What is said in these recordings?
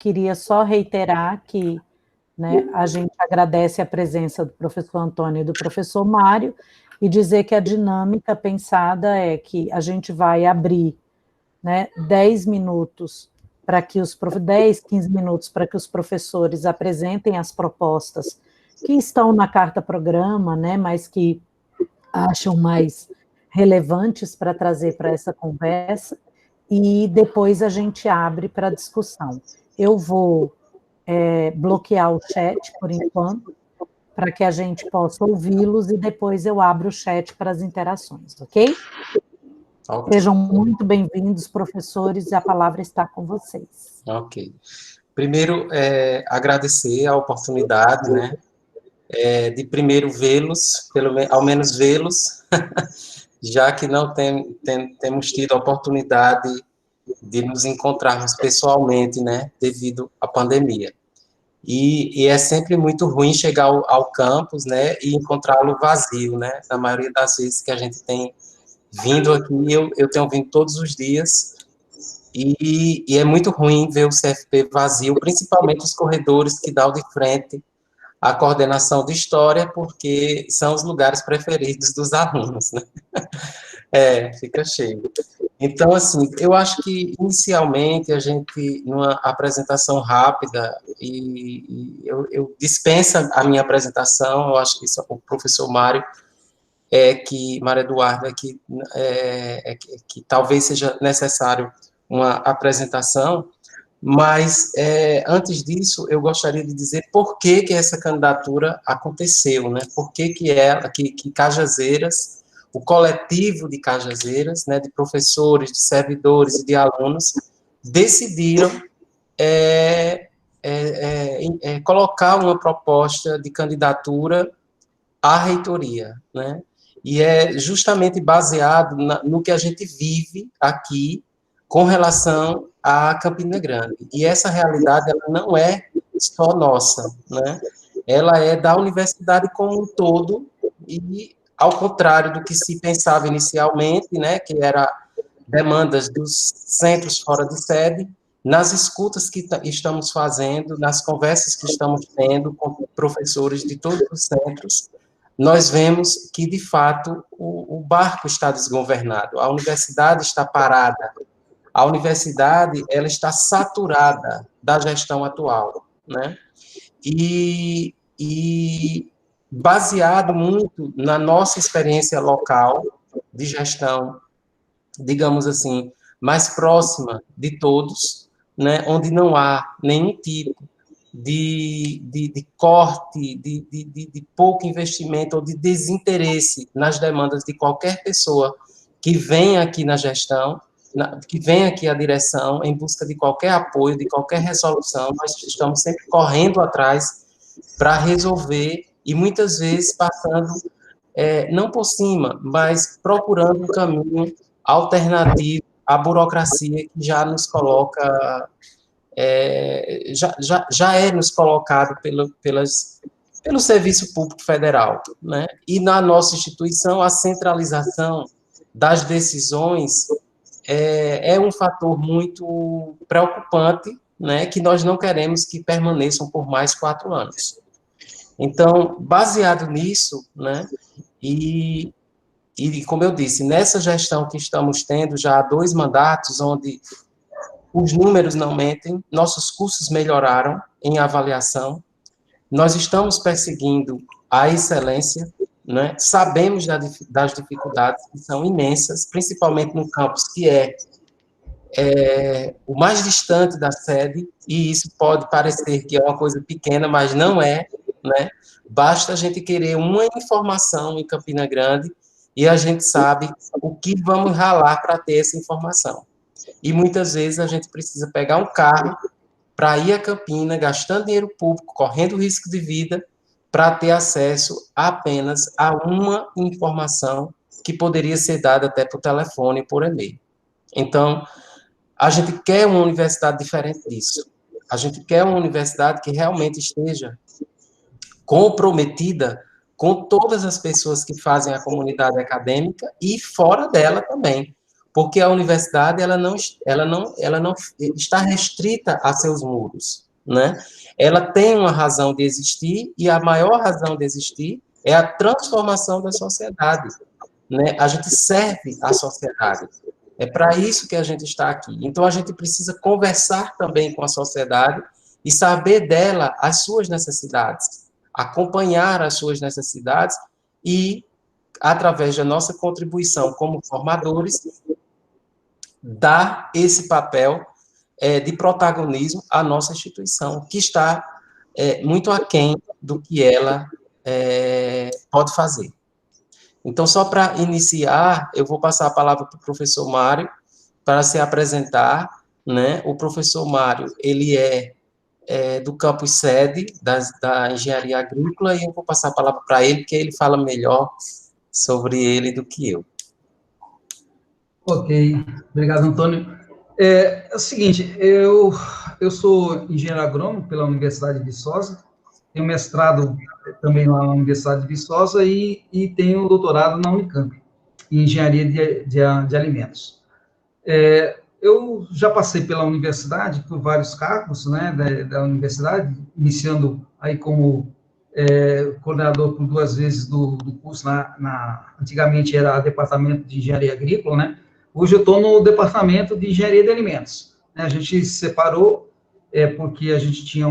queria só reiterar que, né, a gente agradece a presença do professor Antônio e do professor Mário, e dizer que a dinâmica pensada é que a gente vai abrir, né, 10 minutos para que 10, 15 minutos para que os professores apresentem as propostas que estão na carta-programa, né, mas que acham mais relevantes para trazer para essa conversa, e depois a gente abre para discussão. Eu vou bloquear o chat por enquanto, para que a gente possa ouvi-los, e depois eu abro o chat para as interações, ok? Ok. Sejam muito bem-vindos, professores, e a palavra está com vocês. Ok. Primeiro, agradecer a oportunidade, né, de primeiro vê-los, ao menos vê-los, já que não temos tido a oportunidade de nos encontrarmos pessoalmente, né, devido à pandemia. E é sempre muito ruim chegar ao campus, né, e encontrá-lo vazio, né, na maioria das vezes que a gente tem vindo aqui, eu tenho vindo todos os dias, e é muito ruim ver o CFP vazio, principalmente os corredores que dão de frente à coordenação de história, porque são os lugares preferidos dos alunos, né? Fica cheio. Então, assim, eu acho que, inicialmente, a gente, numa apresentação rápida, e eu dispenso a minha apresentação, eu acho que isso, o professor Mário Mário Eduardo, que talvez seja necessário uma apresentação, mas, antes disso, eu gostaria de dizer por que essa candidatura aconteceu, né? Por que que Cajazeiras, o coletivo de Cajazeiras, né, de professores, de servidores e de alunos, decidiram colocar uma proposta de candidatura à reitoria, né? E é justamente baseado no que a gente vive aqui com relação a Campina Grande. E essa realidade, ela não é só nossa, né? Ela é da universidade como um todo, e ao contrário do que se pensava inicialmente, né, que era demandas dos centros fora de sede, nas escutas que estamos fazendo, nas conversas que estamos tendo com professores de todos os centros, nós vemos que, de fato, o barco está desgovernado, a universidade está parada, a universidade ela está saturada da gestão atual, né? E baseado muito na nossa experiência local de gestão, digamos assim, mais próxima de todos, né? Onde não há nenhum tipo de corte, de pouco investimento ou de desinteresse nas demandas de qualquer pessoa que vem aqui na gestão, que vem aqui à direção em busca de qualquer apoio, de qualquer resolução. Nós estamos sempre correndo atrás para resolver, e muitas vezes passando, não por cima, mas procurando um caminho alternativo à burocracia que já nos coloca, já é nos colocado pelo Serviço Público Federal, né? E na nossa instituição, a centralização das decisões é um fator muito preocupante, né, que nós não queremos que permaneçam por mais 4 anos. Então, baseado nisso, né, e como eu disse, nessa gestão que estamos tendo já há 2 mandatos, onde os números não mentem, nossos cursos melhoraram em avaliação, nós estamos perseguindo a excelência, né? Sabemos das dificuldades que são imensas, principalmente no campus que é o mais distante da sede, e isso pode parecer que é uma coisa pequena, mas não é, né? Basta a gente querer uma informação em Campina Grande e a gente sabe o que vamos ralar para ter essa informação. E muitas vezes a gente precisa pegar um carro para ir a Campina, gastando dinheiro público, correndo risco de vida, para ter acesso apenas a uma informação que poderia ser dada até por telefone, por e-mail. Então, a gente quer uma universidade diferente disso. A gente quer uma universidade que realmente esteja comprometida com todas as pessoas que fazem a comunidade acadêmica e fora dela também. porque a universidade ela não está restrita a seus muros, né? Ela tem uma razão de existir, e a maior razão de existir é a transformação da sociedade, né? A gente serve à sociedade. É para isso que a gente está aqui. Então, a gente precisa conversar também com a sociedade e saber dela as suas necessidades, acompanhar as suas necessidades e, através da nossa contribuição como formadores, dar esse papel de protagonismo à nossa instituição, que está muito aquém do que ela pode fazer. Então, só para iniciar, eu vou passar a palavra para o professor Mário, para se apresentar, né? O professor Mário, ele é do campus sede da Engenharia Agrícola, e eu vou passar a palavra para ele, porque ele fala melhor sobre ele do que eu. Ok, obrigado, Antônio. É o seguinte, eu sou engenheiro agrônomo pela Universidade de Viçosa, tenho mestrado também lá na Universidade de Viçosa e tenho doutorado na Unicamp, em engenharia de alimentos. Eu já passei pela universidade, por vários cargos, né, da universidade, iniciando aí como coordenador por 2 vezes do curso, antigamente era Departamento de Engenharia Agrícola, né, hoje eu estou no Departamento de Engenharia de Alimentos. Né, a gente se separou porque a gente tinha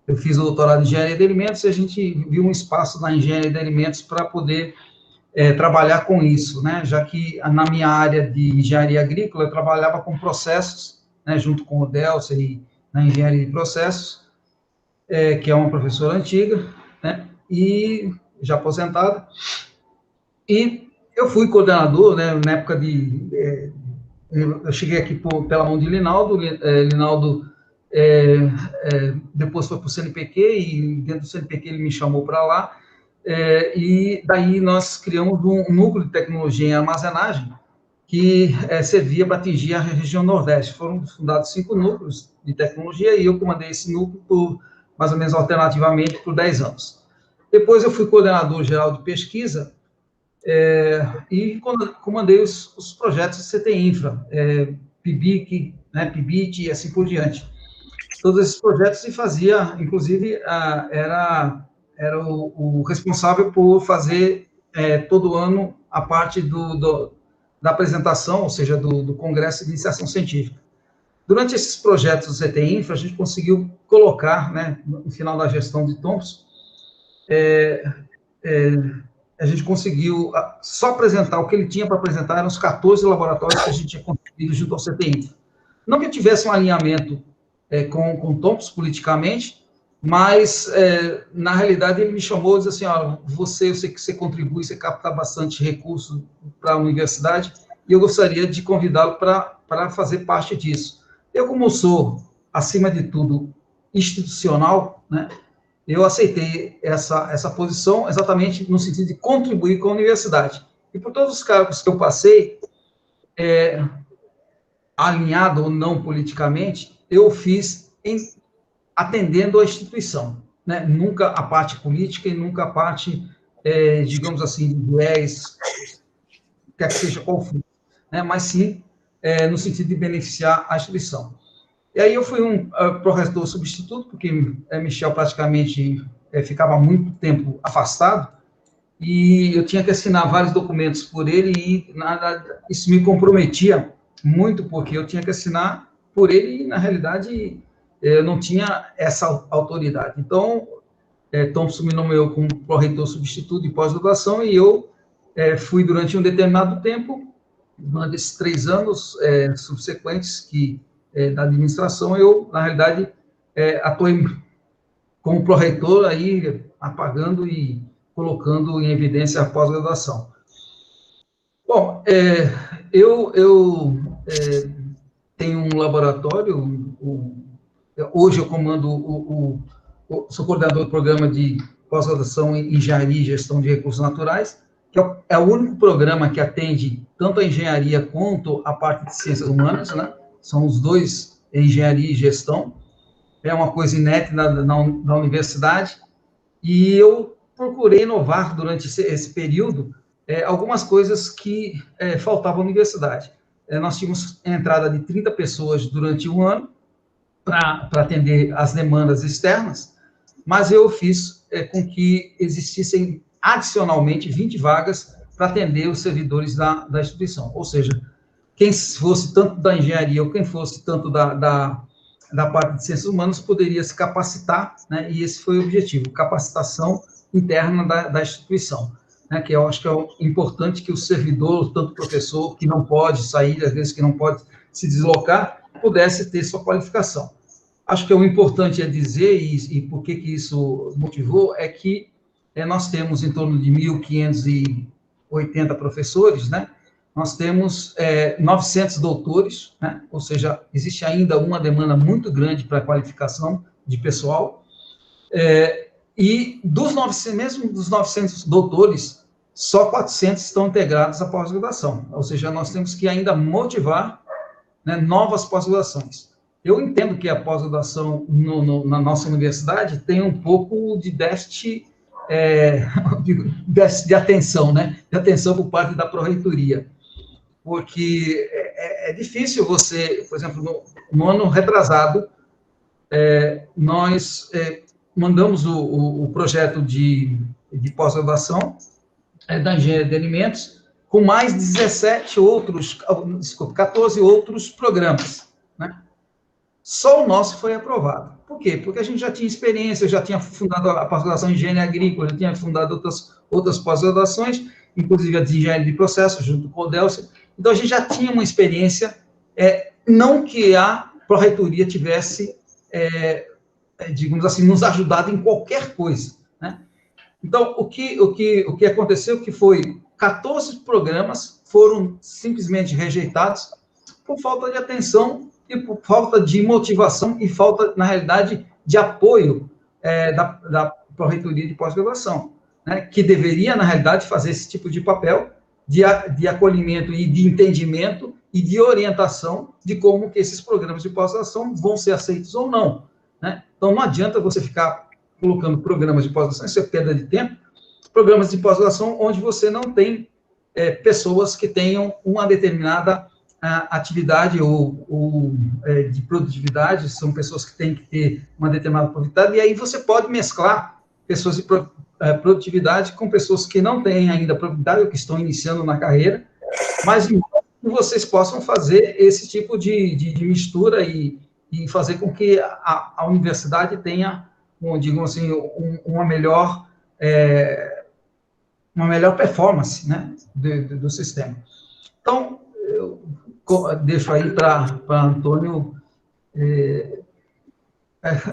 eu fiz o doutorado em Engenharia de Alimentos e a gente viu um espaço na Engenharia de Alimentos para poder trabalhar com isso, né? Já que na minha área de engenharia agrícola eu trabalhava com processos, né, junto com o Delcio e na engenharia de processos, que é uma professora antiga, né, e já aposentada, e eu fui coordenador, né, na época eu cheguei aqui pela mão de Linaldo, Linaldo depois foi para o CNPq, e dentro do CNPq ele me chamou para lá, e daí nós criamos um núcleo de tecnologia em armazenagem que servia para atingir a região Nordeste. Foram fundados 5 núcleos de tecnologia e eu comandei esse núcleo por, mais ou menos alternativamente, por 10 anos. Depois eu fui coordenador geral de pesquisa e comandei os projetos de CT Infra, PIBIC, né, PIBIT e assim por diante. Todos esses projetos se fazia, inclusive, era o responsável por fazer todo ano a parte da apresentação, ou seja, do Congresso de Iniciação Científica. Durante esses projetos do CT Infra, a gente conseguiu colocar, né, no final da gestão de Thompson, a gente conseguiu só apresentar o que ele tinha para apresentar, eram os 14 laboratórios que a gente tinha conseguido junto ao CT Infra. Não que tivesse um alinhamento com Thompson politicamente, mas, na realidade, ele me chamou e disse assim, ó, eu sei que você contribui, você capta bastante recursos para a universidade, e eu gostaria de convidá-lo para fazer parte disso. Eu, como sou, acima de tudo, institucional, né, eu aceitei essa posição exatamente no sentido de contribuir com a universidade. E por todos os cargos que eu passei, alinhado ou não politicamente, eu fiz atendendo a instituição, né? Nunca a parte política e nunca a parte, digamos assim, de viés, quer que seja qual for, né? Mas sim no sentido de beneficiar a instituição. E aí eu fui um pró-reitor substituto, porque Michel praticamente ficava muito tempo afastado, e eu tinha que assinar vários documentos por ele, e isso me comprometia muito, porque eu tinha que assinar por ele, e na realidade eu não tinha essa autoridade. Então, Thompson me nomeou como pró-reitor substituto de pós-graduação, e eu fui durante um determinado tempo, durante esses 3 anos subsequentes da administração, eu, na realidade, atuei como pró-reitor, aí apagando e colocando em evidência a pós-graduação. Bom, eu tenho um laboratório, hoje eu comando sou coordenador do programa de pós-graduação em engenharia e gestão de recursos naturais, que é o único programa que atende tanto a engenharia quanto a parte de ciências humanas, né? São os dois, engenharia e gestão. É uma coisa inédita na universidade, e eu procurei inovar durante esse período algumas coisas que faltavam à universidade. Nós tínhamos entrada de 30 pessoas durante um ano para atender as demandas externas, mas eu fiz com que existissem adicionalmente 20 vagas para atender os servidores da instituição, ou seja, quem fosse tanto da engenharia ou quem fosse tanto da parte de ciências humanas poderia se capacitar, né, e esse foi o objetivo, capacitação interna da instituição, né, que eu acho que é importante que o servidor, tanto o professor, que não pode sair, às vezes que não pode se deslocar, pudesse ter sua qualificação. Acho que o importante é dizer, e por que isso motivou, é que nós temos em torno de 1.580 professores, né? Nós temos 900 doutores, né? Ou seja, existe ainda uma demanda muito grande para a qualificação de pessoal, e mesmo dos 900 doutores, só 400 estão integrados à pós-graduação, ou seja, nós temos que ainda motivar, né, novas pós-graduações. Eu entendo que a pós-graduação na nossa universidade tem um pouco de déficit de atenção, né? De atenção por parte da pró-reitoria, porque é difícil você, por exemplo, no ano retrasado, nós mandamos o projeto de pós-graduação da engenharia de alimentos com mais 14 outros programas, né? Só o nosso foi aprovado. Por quê? Porque a gente já tinha experiência, eu já tinha fundado a pós-graduação em engenharia agrícola, já tinha fundado outras pós-graduações, inclusive a de engenharia de processos, junto com o Delcio. Então, a gente já tinha uma experiência, não que a pró-reitoria tivesse, digamos assim, nos ajudado em qualquer coisa, né? Então, o que aconteceu que foi 14 programas foram simplesmente rejeitados por falta de atenção e por falta de motivação e falta, na realidade, de apoio da pró-reitoria de pós-graduação, né, que deveria, na realidade, fazer esse tipo de papel de acolhimento e de entendimento e de orientação de como que esses programas de pós-graduação vão ser aceitos ou não, né? Então, não adianta você ficar colocando programas de pós-graduação, isso é perda de tempo, programas de pós-graduação onde você não tem pessoas que tenham uma determinada atividade ou de produtividade, são pessoas que têm que ter uma determinada produtividade, e aí você pode mesclar pessoas de produtividade com pessoas que não têm ainda produtividade ou que estão iniciando na carreira, mas que vocês possam fazer esse tipo de mistura e fazer com que a universidade tenha, digamos assim, uma melhor performance, né, do sistema. Então, eu deixo aí para Antônio.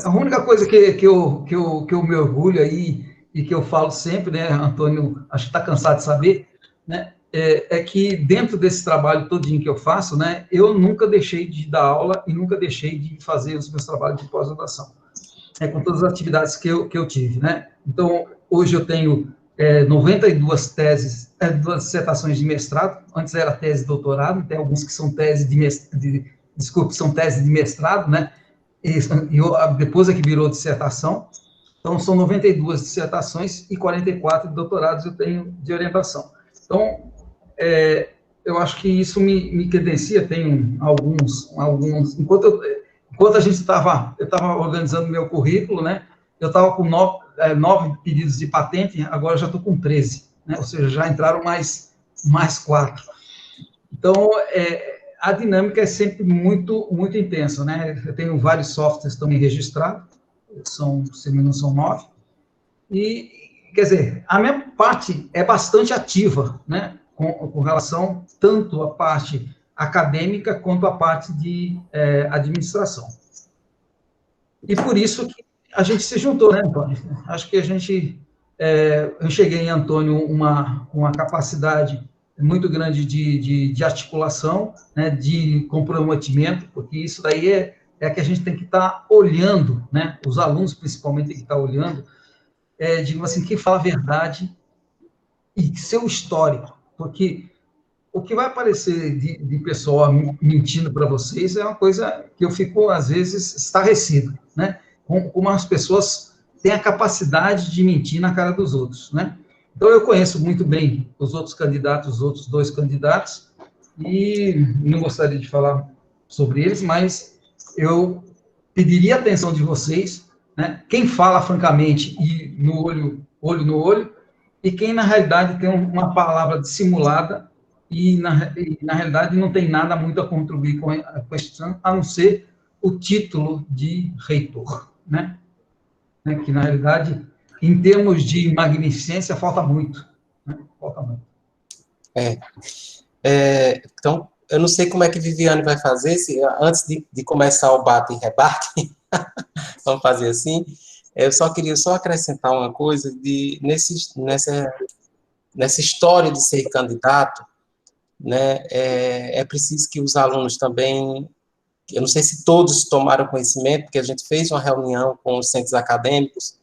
A única coisa que eu me orgulho aí e que eu falo sempre, né, Antônio, acho que está cansado de saber, né, é que dentro desse trabalho todinho que eu faço, né, eu nunca deixei de dar aula e nunca deixei de fazer os meus trabalhos de pós-graduação, com todas as atividades que eu tive, né. Então, hoje eu tenho 92 teses, 2 dissertações de mestrado, antes era tese de doutorado, tem alguns que são tese são tese de mestrado, né, e depois é que virou dissertação, então são 92 dissertações e 44 doutorados eu tenho de orientação. Então, eu acho que isso me credencia, tenho alguns enquanto a gente eu estava organizando meu currículo, né, eu estava com 9 pedidos de patente, agora já estou com 13, né? Ou seja, já entraram mais 4. Então, a dinâmica é sempre muito, muito intensa, né? Eu tenho vários softwares também registrados, se não me engano, são 9, e, quer dizer, a minha parte é bastante ativa, né? Com relação tanto à parte acadêmica quanto à parte de administração. E por isso que a gente se juntou, né, Antônio? Acho que eu cheguei em Antônio uma capacidade muito grande de articulação, né, de comprometimento, porque isso daí é que a gente tem que estar olhando, né, os alunos principalmente tem que estar olhando, digamos assim, quem fala a verdade e seu histórico, porque o que vai aparecer de pessoa mentindo para vocês é uma coisa que eu fico, às vezes, estarrecido, né? Como as pessoas têm a capacidade de mentir na cara dos outros, né? Então, eu conheço muito bem os outros candidatos, os outros dois candidatos, e não gostaria de falar sobre eles, mas eu pediria a atenção de vocês, né? Quem fala francamente e no olho no olho, e quem, na realidade, tem uma palavra dissimulada e, na realidade, não tem nada muito a contribuir com a questão, a não ser o título de reitor, né? Que, na realidade, em termos de magnificência, falta muito. Né? Falta muito. Então, eu não sei como é que Viviane vai fazer, antes de começar o bate e rebate, vamos fazer assim, eu queria acrescentar uma coisa, nessa história de ser candidato, né, é preciso que os alunos também, eu não sei se todos tomaram conhecimento, porque a gente fez uma reunião com os centros acadêmicos,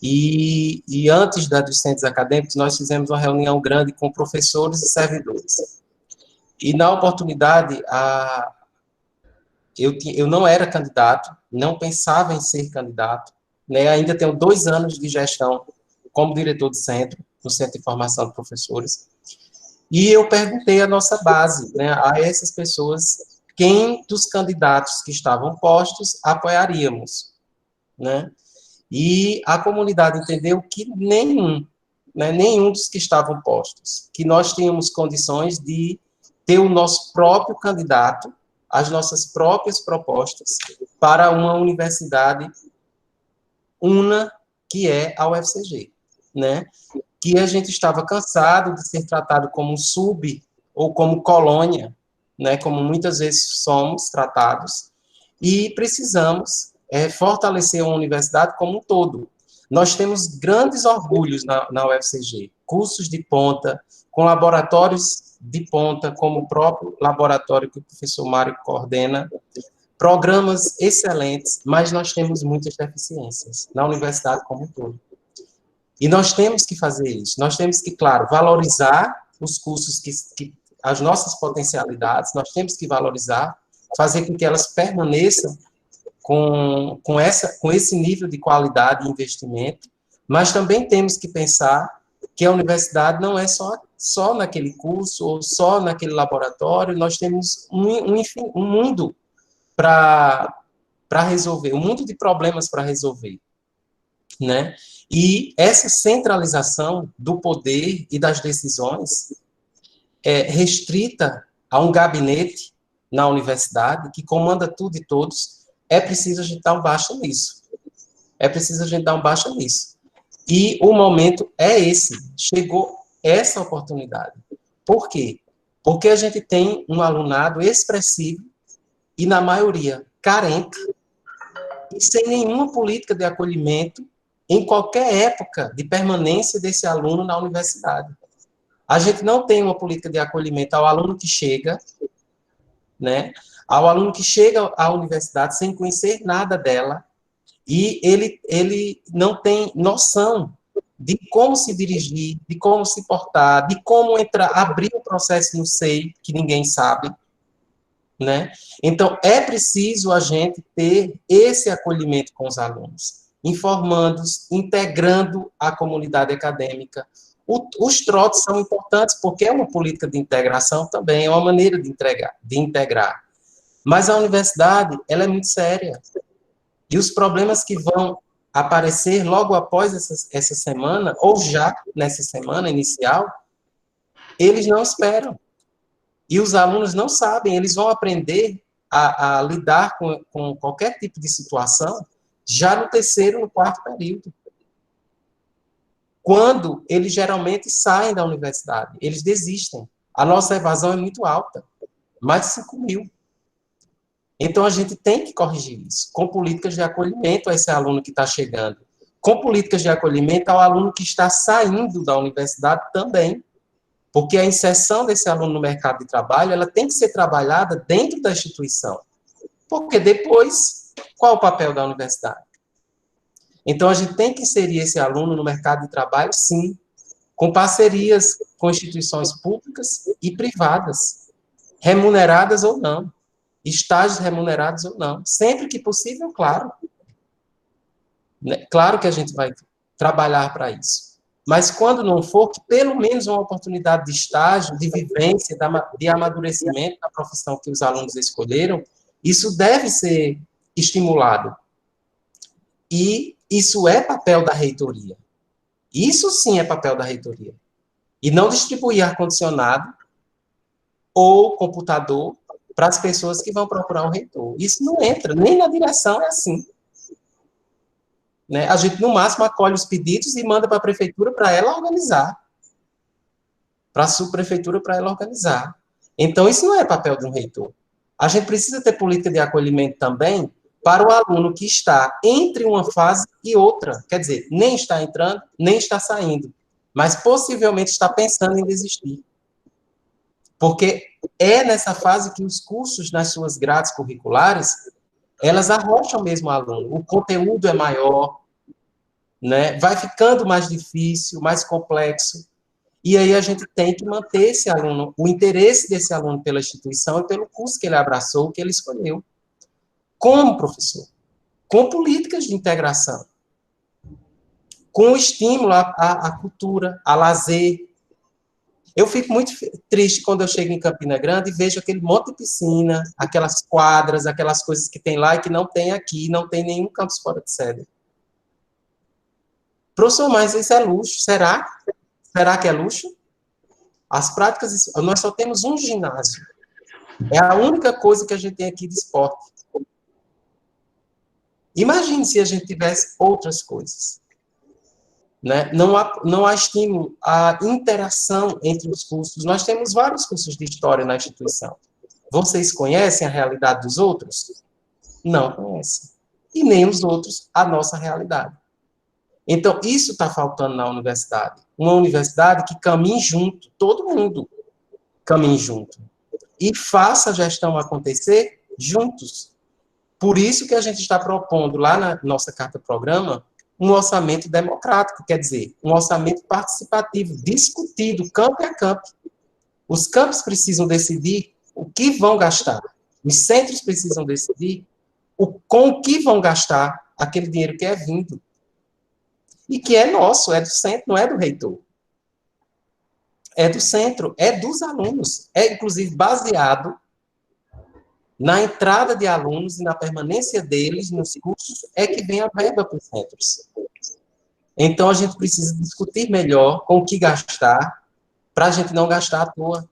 e antes dos centros acadêmicos, nós fizemos uma reunião grande com professores e servidores. E, na oportunidade, eu não era candidato, não pensava em ser candidato, né? Ainda tenho 2 anos de gestão como diretor de centro, no Centro de Formação de Professores, e eu perguntei à nossa base, né, a essas pessoas, quem dos candidatos que estavam postos apoiaríamos, né? E a comunidade entendeu que nenhum, né, nenhum dos que estavam postos, que nós tínhamos condições de ter o nosso próprio candidato, as nossas próprias propostas para uma universidade una, que é a UFCG, né? Que a gente estava cansado de ser tratado como um sub ou como colônia, né? Como muitas vezes somos tratados, e precisamos fortalecer a universidade como um todo. Nós temos grandes orgulhos na UFCG, cursos de ponta, com laboratórios de ponta, como o próprio laboratório que o professor Mário coordena, programas excelentes, mas nós temos muitas deficiências na universidade como um todo. E nós temos que fazer isso, nós temos que, claro, valorizar os cursos, as nossas potencialidades, nós temos que valorizar, fazer com que elas permaneçam com esse nível de qualidade e investimento, mas também temos que pensar que a universidade não é só naquele curso ou só naquele laboratório, nós temos um mundo para resolver, um mundo de problemas para resolver, né? E essa centralização do poder e das decisões é restrita a um gabinete na universidade que comanda tudo e todos. É preciso a gente dar um baixa nisso. É preciso a gente dar um baixa nisso. E o momento é esse. Chegou essa oportunidade. Por quê? Porque a gente tem um alunado expressivo e, na maioria, carente e sem nenhuma política de acolhimento em qualquer época de permanência desse aluno na universidade. A gente não tem uma política de acolhimento ao aluno que chega, né? Ao aluno que chega à universidade sem conhecer nada dela, e ele não tem noção de como se dirigir, de como se portar, de como abrir o processo no SEI, que ninguém sabe, né? Então, é preciso a gente ter esse acolhimento com os alunos, informando-os, integrando a comunidade acadêmica. Os trotes são importantes porque é uma política de integração também, é uma maneira de integrar. Mas a universidade, ela é muito séria. E os problemas que vão aparecer logo após essa semana, ou já nessa semana inicial, eles não esperam. E os alunos não sabem, eles vão aprender a lidar com qualquer tipo de situação já no 3º, no 4º período. Quando eles geralmente saem da universidade, eles desistem. A nossa evasão é muito alta, mais de 5.000. Então, a gente tem que corrigir isso, com políticas de acolhimento a esse aluno que está chegando, com políticas de acolhimento ao aluno que está saindo da universidade também, porque a inserção desse aluno no mercado de trabalho, ela tem que ser trabalhada dentro da instituição, porque depois, qual é o papel da universidade? Então, a gente tem que inserir esse aluno no mercado de trabalho, sim, com parcerias com instituições públicas e privadas, remuneradas ou não, estágios remunerados ou não, sempre que possível, claro. Claro que a gente vai trabalhar para isso. mas quando não for, que pelo menos uma oportunidade de estágio, de vivência, de amadurecimento da profissão que os alunos escolheram, isso deve ser estimulado. E isso é papel da reitoria. Isso sim é papel da reitoria. E não distribuir ar-condicionado ou computador para as pessoas que vão procurar o reitor. Isso não entra, nem na direção é assim. Né? A gente, no máximo, acolhe os pedidos e manda para a prefeitura para ela organizar. Para a subprefeitura para ela organizar. Então, isso não é papel de um reitor. A gente precisa ter política de acolhimento também para o aluno que está entre uma fase e outra. Quer dizer, nem está entrando, nem está saindo. Mas possivelmente está pensando em desistir. Porque é nessa fase que os cursos nas suas grades curriculares, elas arrocham mesmo o aluno. O conteúdo é maior, né? Vai ficando mais difícil, mais complexo. E aí a gente tem que manter esse aluno, o interesse desse aluno pela instituição e pelo curso que ele abraçou, que ele escolheu. Como professor? Com políticas de integração. Com estímulo à cultura, a lazer. Eu fico muito triste quando eu chego em Campina Grande e vejo aquele monte de piscina, aquelas quadras, aquelas coisas que tem lá e que não tem aqui, não tem nenhum campus fora de sede. Professor, mas isso é luxo, será? Será que é luxo? As práticas, nós só temos um ginásio. É a única coisa que a gente tem aqui de esporte. Imagine se a gente tivesse outras coisas. Né? Não há estímulo à interação entre os cursos. Nós temos vários cursos de história na instituição. Vocês conhecem a realidade dos outros? Não conhecem. E nem os outros a nossa realidade. Então, isso está faltando na universidade. Uma universidade que caminhe junto, todo mundo caminhe junto. E faça a gestão acontecer juntos. Por isso que a gente está propondo lá na nossa carta-programa um orçamento democrático, quer dizer, um orçamento participativo, discutido, campo a campo. Os campos precisam decidir o que vão gastar. Os centros precisam decidir com o que vão gastar aquele dinheiro que é vindo. E que é nosso, é do centro, não é do reitor. É do centro, é dos alunos. É, inclusive, baseado na entrada de alunos e na permanência deles nos cursos, é que vem a verba para os centros. Então, a gente precisa discutir melhor com o que gastar, para a gente não gastar à toa.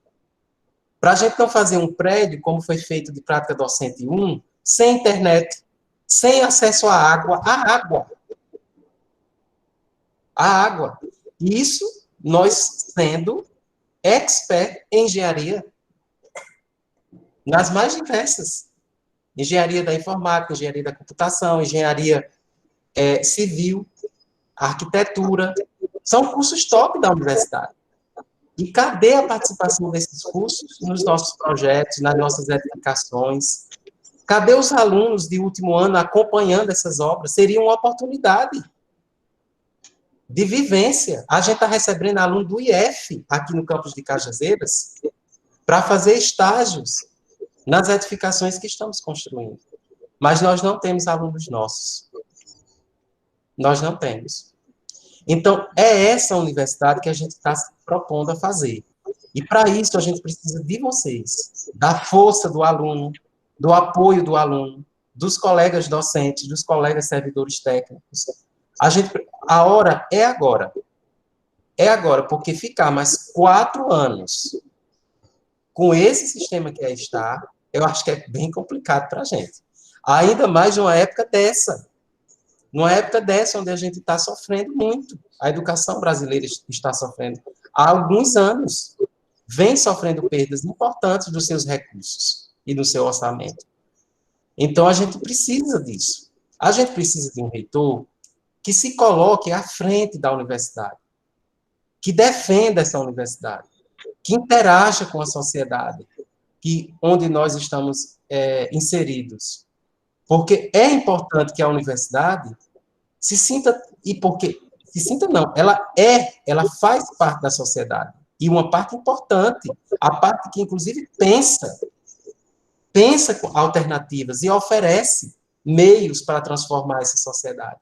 Para a gente não fazer um prédio, como foi feito de Prática Docente 1, sem internet, sem acesso à água. À água. A água. E isso, nós sendo expert em engenharia, nas mais diversas. Engenharia da informática, engenharia da computação, engenharia civil, arquitetura. São cursos top da universidade. E cadê a participação desses cursos nos nossos projetos, nas nossas edificações? Cadê os alunos de último ano acompanhando essas obras? Seria uma oportunidade de vivência. A gente está recebendo aluno do IF, aqui no campus de Cajazeiras, para fazer estágios nas edificações que estamos construindo. Mas nós não temos alunos nossos. Nós não temos. Então, é essa universidade que a gente está se propondo a fazer. E, para isso, a gente precisa de vocês, da força do aluno, do apoio do aluno, dos colegas docentes, dos colegas servidores técnicos. A hora é agora. É agora, porque ficar mais 4 anos com esse sistema que aí está, eu acho que é bem complicado para a gente. Ainda mais numa época dessa. Numa época dessa, onde a gente está sofrendo muito. A educação brasileira está sofrendo. Há alguns anos, vem sofrendo perdas importantes dos seus recursos e do seu orçamento. Então, a gente precisa disso. A gente precisa de um reitor que se coloque à frente da universidade, que defenda essa universidade, que interaja com a sociedade, onde nós estamos inseridos. Porque é importante que a universidade se sinta, ela faz parte da sociedade, e uma parte importante, a parte que, inclusive, pensa alternativas e oferece meios para transformar essa sociedade.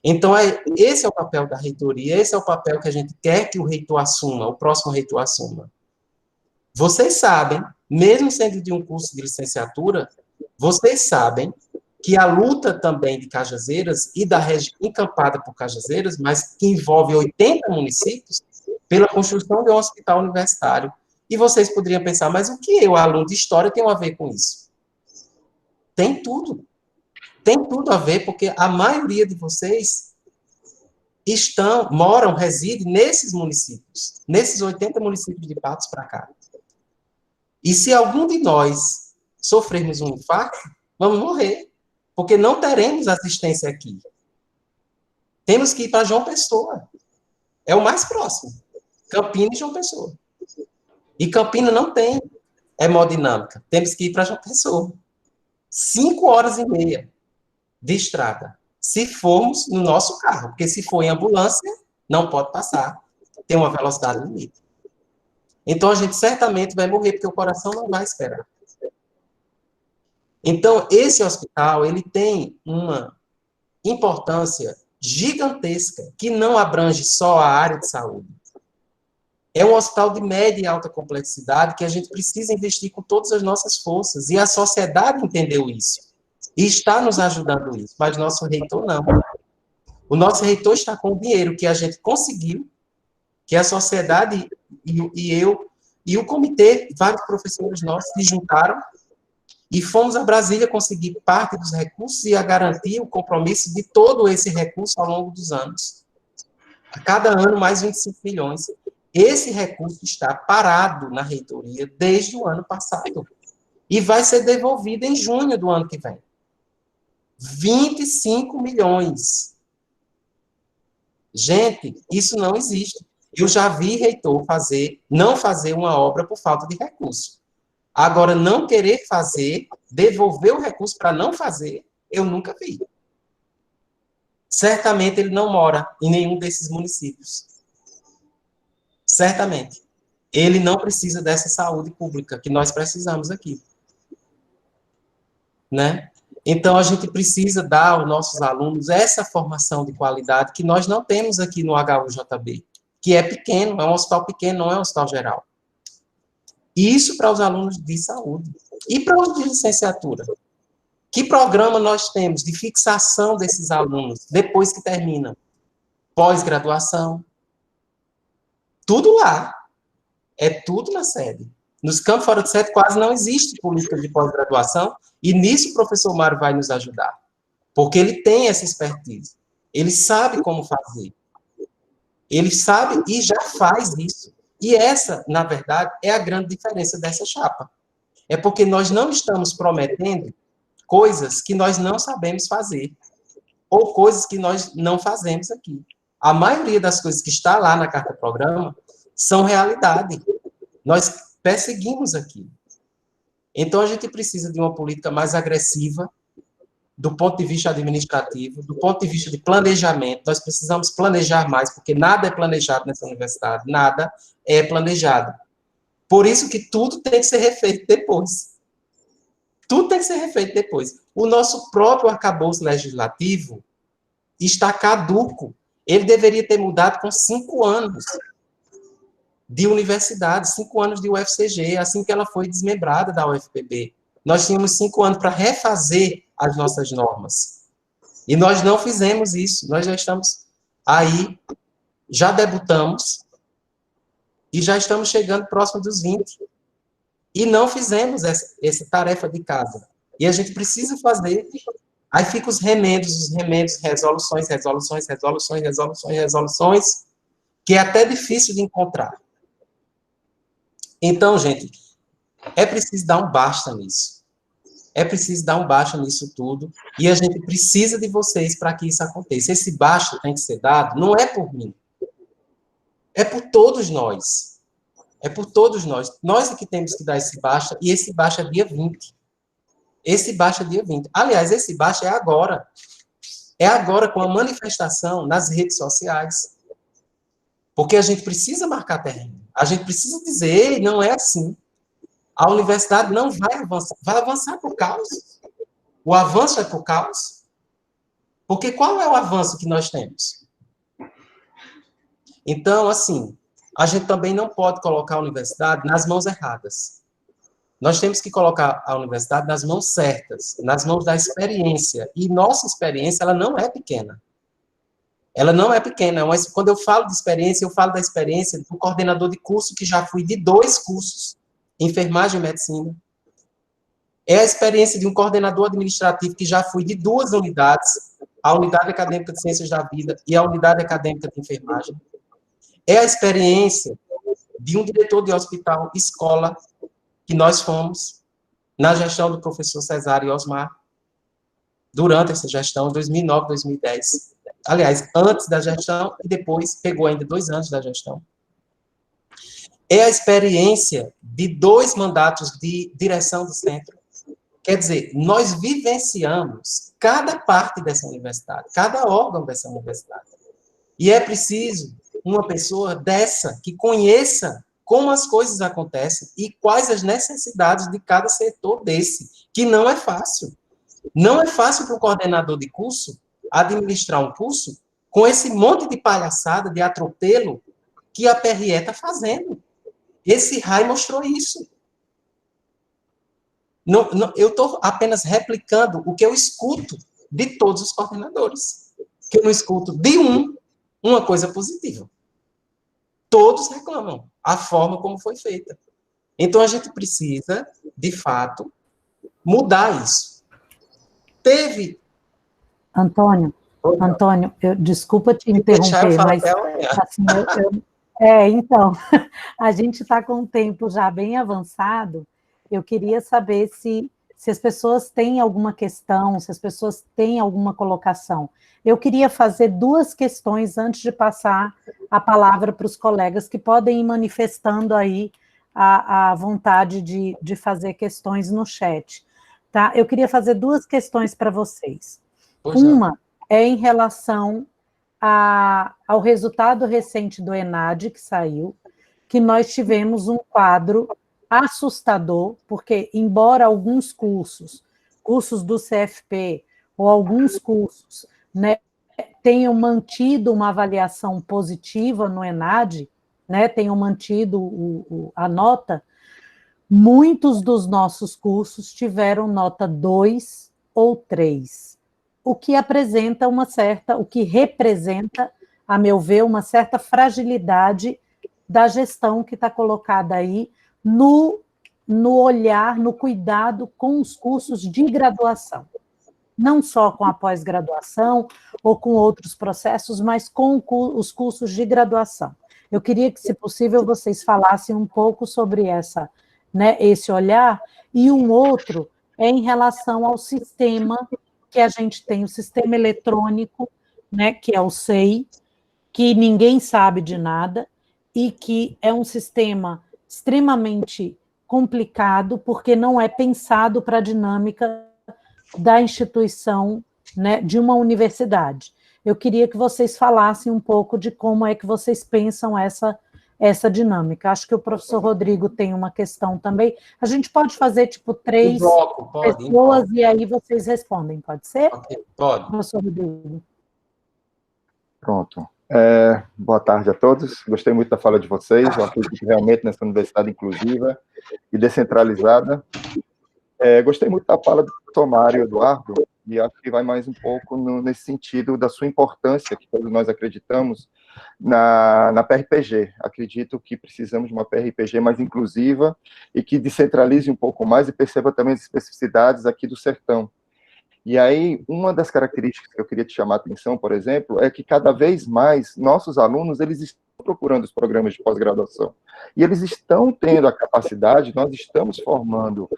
Então, esse é o papel da reitoria, esse é o papel que a gente quer que o reitor assuma, o próximo reitor assuma. Vocês sabem, mesmo sendo de um curso de licenciatura, vocês sabem que a luta também de Cajazeiras e da região encampada por Cajazeiras, mas que envolve 80 municípios, pela construção de um hospital universitário. E vocês poderiam pensar, mas o que eu, aluno de história, tenho a ver com isso? Tem tudo. Tem tudo a ver, porque a maioria de vocês moram, residem nesses municípios, nesses 80 municípios de Patos para cá. E se algum de nós sofrermos um infarto, vamos morrer, porque não teremos assistência aqui. Temos que ir para João Pessoa. É o mais próximo. Campina e João Pessoa. E Campina não tem hemodinâmica. Temos que ir para João Pessoa. 5 horas e meia de estrada. Se formos no nosso carro. Porque se for em ambulância, não pode passar. Tem uma velocidade limite. Então, a gente certamente vai morrer, porque o coração não vai esperar. Então, esse hospital, ele tem uma importância gigantesca, que não abrange só a área de saúde. É um hospital de média e alta complexidade que a gente precisa investir com todas as nossas forças. E a sociedade entendeu isso. E está nos ajudando nisso. Mas nosso reitor não. O nosso reitor está com o dinheiro que a gente conseguiu, que a sociedade e eu, e o comitê, vários professores nossos se juntaram e fomos a Brasília conseguir parte dos recursos e a garantir o compromisso de todo esse recurso ao longo dos anos. A cada ano, mais 25 milhões. Esse recurso está parado na reitoria desde o ano passado. E vai ser devolvido em junho do ano que vem. 25 milhões. Gente, isso não existe. Eu já vi reitor não fazer uma obra por falta de recurso. Agora, não querer fazer, devolver o recurso para não fazer, eu nunca vi. Certamente ele não mora em nenhum desses municípios. Certamente. Ele não precisa dessa saúde pública que nós precisamos aqui. Né? Então, a gente precisa dar aos nossos alunos essa formação de qualidade que nós não temos aqui no HUJB, que é pequeno, é um hospital pequeno, não é um hospital geral. E isso para os alunos de saúde. E para os de licenciatura? Que programa nós temos de fixação desses alunos depois que terminam? Pós-graduação. Tudo lá. É tudo na sede. Nos campos fora de sede quase não existe política de pós-graduação e nisso o professor Mário vai nos ajudar. Porque ele tem essa expertise. Ele sabe como fazer. Ele sabe e já faz isso. E essa, na verdade, é a grande diferença dessa chapa. É porque nós não estamos prometendo coisas que nós não sabemos fazer. Ou coisas que nós não fazemos aqui. A maioria das coisas que está lá na carta-programa são realidade. Nós perseguimos aqui. Então, a gente precisa de uma política mais agressiva, do ponto de vista administrativo, do ponto de vista de planejamento. Nós precisamos planejar mais, porque nada é planejado nessa universidade, nada é planejado. Por isso que tudo tem que ser refeito depois. Tudo tem que ser refeito depois. O nosso próprio arcabouço legislativo está caduco. Ele deveria ter mudado com 5 anos de universidade, 5 anos de UFCG, assim que ela foi desmembrada da UFPB. Nós tínhamos 5 anos para refazer as nossas normas. E nós não fizemos isso. Nós já estamos aí, já debutamos, e já estamos chegando próximo dos 20. E não fizemos essa tarefa de casa. E a gente precisa fazer. Aí ficam os remendos, resoluções, que é até difícil de encontrar. Então, gente, é preciso dar um basta nisso. É preciso dar um basta nisso tudo, e a gente precisa de vocês para que isso aconteça. Esse basta tem que ser dado, não é por mim, é por todos nós. É por todos nós. Nós é que temos que dar esse basta, e esse basta é dia 20. Esse basta é dia 20. Aliás, esse basta é agora. É agora com a manifestação nas redes sociais. Porque a gente precisa marcar terreno. A gente precisa dizer, ei, não é assim. A universidade não vai avançar por caos. O avanço é por caos. Porque qual é o avanço que nós temos? Então, assim, a gente também não pode colocar a universidade nas mãos erradas. Nós temos que colocar a universidade nas mãos certas, nas mãos da experiência. E nossa experiência, ela não é pequena. Ela não é pequena. Mas quando eu falo de experiência, eu falo da experiência do coordenador de curso, que já fui de 2 cursos, enfermagem e medicina. É a experiência de um coordenador administrativo, que já fui de 2 unidades, a Unidade Acadêmica de Ciências da Vida e a Unidade Acadêmica de Enfermagem. É a experiência de um diretor de hospital, escola, que nós fomos, na gestão do professor Cesário Osmar, durante essa gestão, 2009, 2010. Aliás, antes da gestão e depois pegou ainda 2 anos da gestão. É a experiência de 2 mandatos de direção do centro. Quer dizer, nós vivenciamos cada parte dessa universidade, cada órgão dessa universidade. E é preciso uma pessoa dessa que conheça como as coisas acontecem e quais as necessidades de cada setor desse, que não é fácil. Não é fácil para o coordenador de curso administrar um curso com esse monte de palhaçada, de atropelo que a PRE está fazendo. Esse RAI mostrou isso. Eu estou apenas replicando o que eu escuto de todos os coordenadores. Que eu não escuto de uma coisa positiva. Todos reclamam a forma como foi feita. Então, a gente precisa, de fato, mudar isso. Teve... Antônio, desculpa te interromper, mas assim, então, a gente está com um tempo já bem avançado. Eu queria saber se as pessoas têm alguma questão, se as pessoas têm alguma colocação. Eu queria fazer 2 questões antes de passar a palavra para os colegas que podem ir manifestando aí a vontade de fazer questões no chat. Tá? Eu queria fazer 2 questões para vocês. Uma é em relação ao resultado recente do ENAD, que saiu, que nós tivemos um quadro assustador, porque, embora alguns cursos do CFP, ou alguns cursos, né, tenham mantido uma avaliação positiva no ENAD, né, tenham mantido a nota, muitos dos nossos cursos tiveram nota 2 ou 3, o que representa, a meu ver, uma certa fragilidade da gestão que está colocada aí no olhar, no cuidado com os cursos de graduação. Não só com a pós-graduação ou com outros processos, mas com os cursos de graduação. Eu queria que, se possível, vocês falassem um pouco sobre esse olhar, e um outro é em relação ao sistema que a gente tem, o sistema eletrônico, né, que é o SEI, que ninguém sabe de nada, e que é um sistema extremamente complicado, porque não é pensado para a dinâmica da instituição, né, de uma universidade. Eu queria que vocês falassem um pouco de como é que vocês pensam essa dinâmica. Acho que o professor Rodrigo tem uma questão também. A gente pode fazer, 3 pessoas e aí vocês respondem, pode ser? Okay, pode. Professor Rodrigo. Pronto. Boa tarde a todos. Gostei muito da fala de vocês. Eu acredito que realmente nessa universidade inclusiva e descentralizada. Gostei muito da fala do professor Mário Eduardo, e acho que vai mais um pouco nesse sentido da sua importância, que todos nós acreditamos, na PRPG. Acredito que precisamos de uma PRPG mais inclusiva e que descentralize um pouco mais e perceba também as especificidades aqui do sertão. E aí, uma das características que eu queria te chamar a atenção, por exemplo, é que cada vez mais nossos alunos, eles estão procurando os programas de pós-graduação. E eles estão tendo a capacidade, nós estamos formando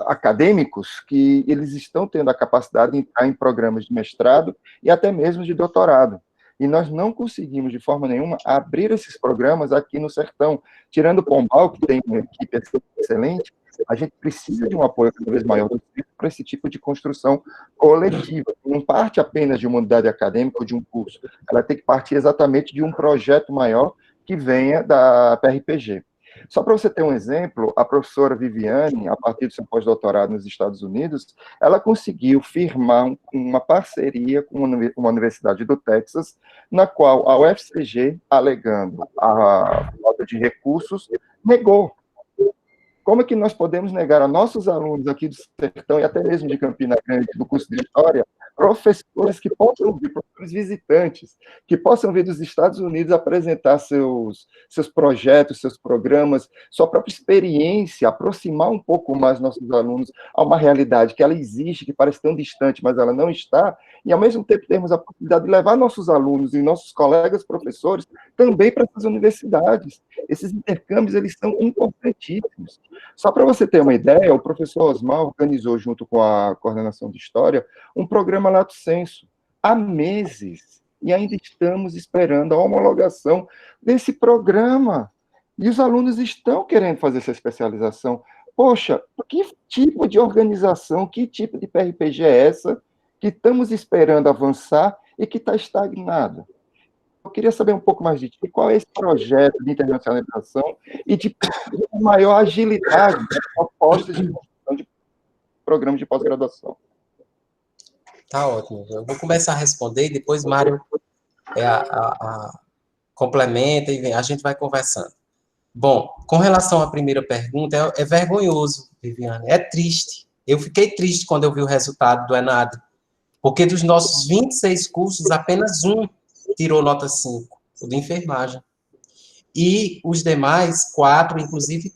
acadêmicos que eles estão tendo a capacidade de entrar em programas de mestrado e até mesmo de doutorado. E nós não conseguimos, de forma nenhuma, abrir esses programas aqui no sertão. Tirando o Pombal, que tem uma equipe excelente, a gente precisa de um apoio cada vez maior para esse tipo de construção coletiva. Não parte apenas de uma unidade acadêmica ou de um curso. Ela tem que partir exatamente de um projeto maior que venha da PRPG. Só para você ter um exemplo, a professora Viviane, a partir do seu pós-doutorado nos Estados Unidos, ela conseguiu firmar uma parceria com uma universidade do Texas, na qual a UFCG, alegando a falta de recursos, negou. Como é que nós podemos negar a nossos alunos aqui do Sertão e até mesmo de Campina Grande, do curso de História, professores que possam vir, professores visitantes, que possam vir dos Estados Unidos apresentar seus projetos, seus programas, sua própria experiência, aproximar um pouco mais nossos alunos a uma realidade que ela existe, que parece tão distante, mas ela não está, e ao mesmo tempo termos a possibilidade de levar nossos alunos e nossos colegas professores também para essas universidades. Esses intercâmbios, eles são importantíssimos. Só para você ter uma ideia, o professor Osmar organizou, junto com a coordenação de História, um programa Lato Sensu, há meses, e ainda estamos esperando a homologação desse programa. E os alunos estão querendo fazer essa especialização. Poxa, que tipo de organização, que tipo de PRPG é essa que estamos esperando avançar e que está estagnada? Eu queria saber um pouco mais de ti, qual é esse projeto de internacionalização e de maior agilidade das propostas de construção de programas de pós-graduação. Tá ótimo. Eu vou começar a responder e depois Mário complementa e a gente vai conversando. Bom, com relação à primeira pergunta, é vergonhoso, Viviane, é triste. Eu fiquei triste quando eu vi o resultado do ENAD, porque dos nossos 26 cursos, apenas um tirou nota 5, o de enfermagem. E os demais, 4, inclusive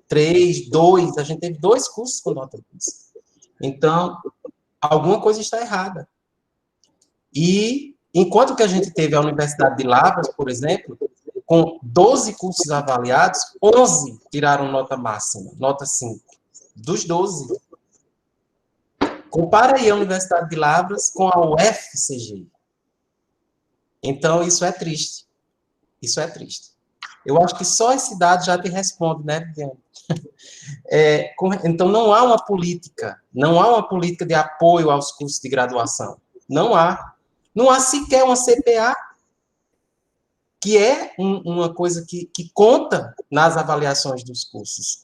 3, 2, a gente teve 2 cursos com nota 2. Então, alguma coisa está errada. E, enquanto que a gente teve a Universidade de Lavras, por exemplo, com 12 cursos avaliados, 11 tiraram nota máxima, nota 5, dos 12. Compara aí a Universidade de Lavras com a UFCG. Então, isso é triste. Isso é triste. Eu acho que só esse dado já te responde, né, Viviane? Então, não há uma política de apoio aos cursos de graduação. Não há. Não há sequer uma CPA, que é uma coisa que conta nas avaliações dos cursos.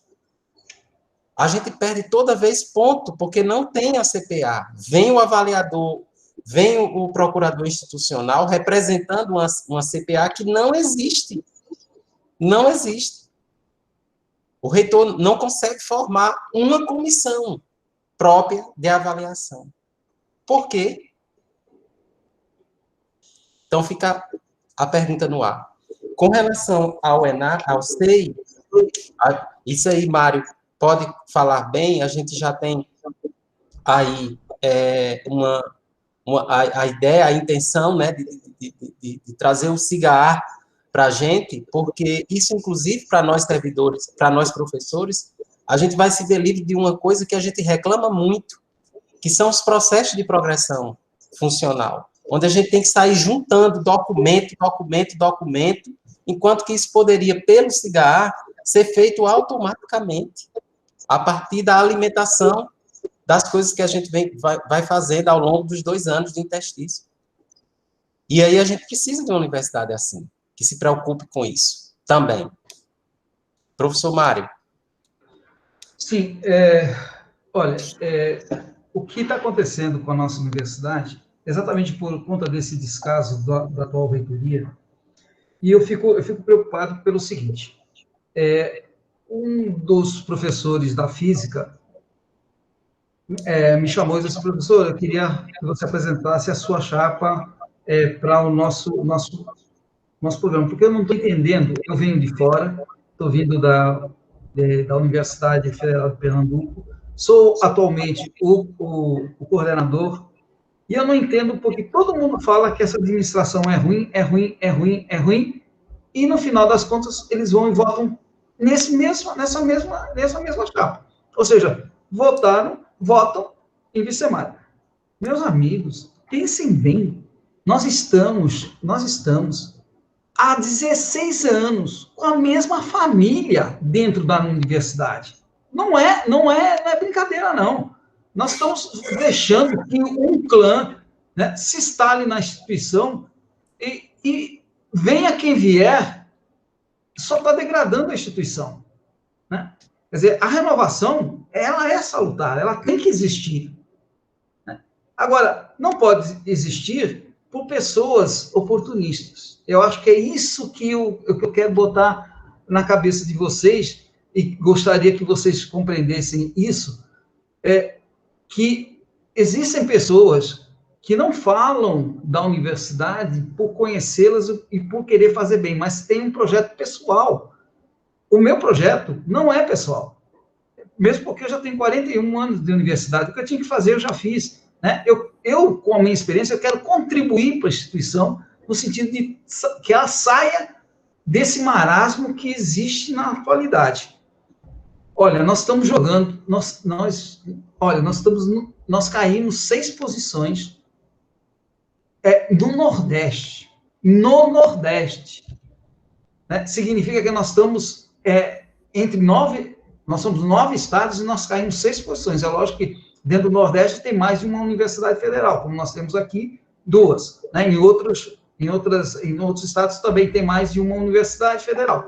A gente perde toda vez ponto, porque não tem a CPA. Vem o avaliador, vem o procurador institucional representando uma CPA que não existe. Não existe. O reitor não consegue formar uma comissão própria de avaliação. Por quê? Então, fica a pergunta no ar. Com relação ao ENAD, ao SEI, isso aí, Mário, pode falar bem, a gente já tem aí a ideia, a intenção, né, de trazer o CIGAR para a gente, porque isso, inclusive, para nós servidores, para nós professores, a gente vai se ver livre de uma coisa que a gente reclama muito, que são os processos de progressão funcional, onde a gente tem que sair juntando documento, enquanto que isso poderia, pelo CIGAR, ser feito automaticamente, a partir da alimentação das coisas que a gente vai fazendo ao longo dos 2 anos de interstício. E aí a gente precisa de uma universidade assim, que se preocupe com isso também. Professor Mário. Sim, olha, o que está acontecendo com a nossa universidade, exatamente por conta desse descaso da atual reitoria, e eu fico preocupado pelo seguinte, um dos professores da física me chamou e disse, professor, eu queria que você apresentasse a sua chapa para o nosso programa, porque eu não estou entendendo, eu venho de fora, estou vindo da Universidade Federal de Pernambuco, sou atualmente o coordenador, e eu não entendo porque todo mundo fala que essa administração é ruim, e no final das contas eles vão e votam nessa mesma chapa. Ou seja, votam em Vicemar. Meus amigos, pensem bem, nós estamos há 16 anos com a mesma família dentro da universidade. Não é brincadeira, não. Nós estamos deixando que um clã, né, se instale na instituição e venha quem vier, só está degradando a instituição. né? Quer dizer, a renovação, ela é salutar, ela tem que existir. Né? Agora, não pode existir por pessoas oportunistas. Eu acho que é isso que eu quero botar na cabeça de vocês, e gostaria que vocês compreendessem isso, que existem pessoas que não falam da universidade por conhecê-las e por querer fazer bem, mas tem um projeto pessoal. O meu projeto não é pessoal, mesmo porque eu já tenho 41 anos de universidade, o que eu tinha que fazer eu já fiz. Né? Eu, com a minha experiência, eu quero contribuir para a instituição no sentido de que ela saia desse marasmo que existe na atualidade. Olha, nós estamos jogando, nós caímos 6 posições no Nordeste. No Nordeste. Né? Significa que nós estamos nós somos 9 estados e nós caímos 6 posições. É lógico que dentro do Nordeste tem mais de uma universidade federal, como nós temos aqui 2. Né? Em outros estados também tem mais de uma universidade federal.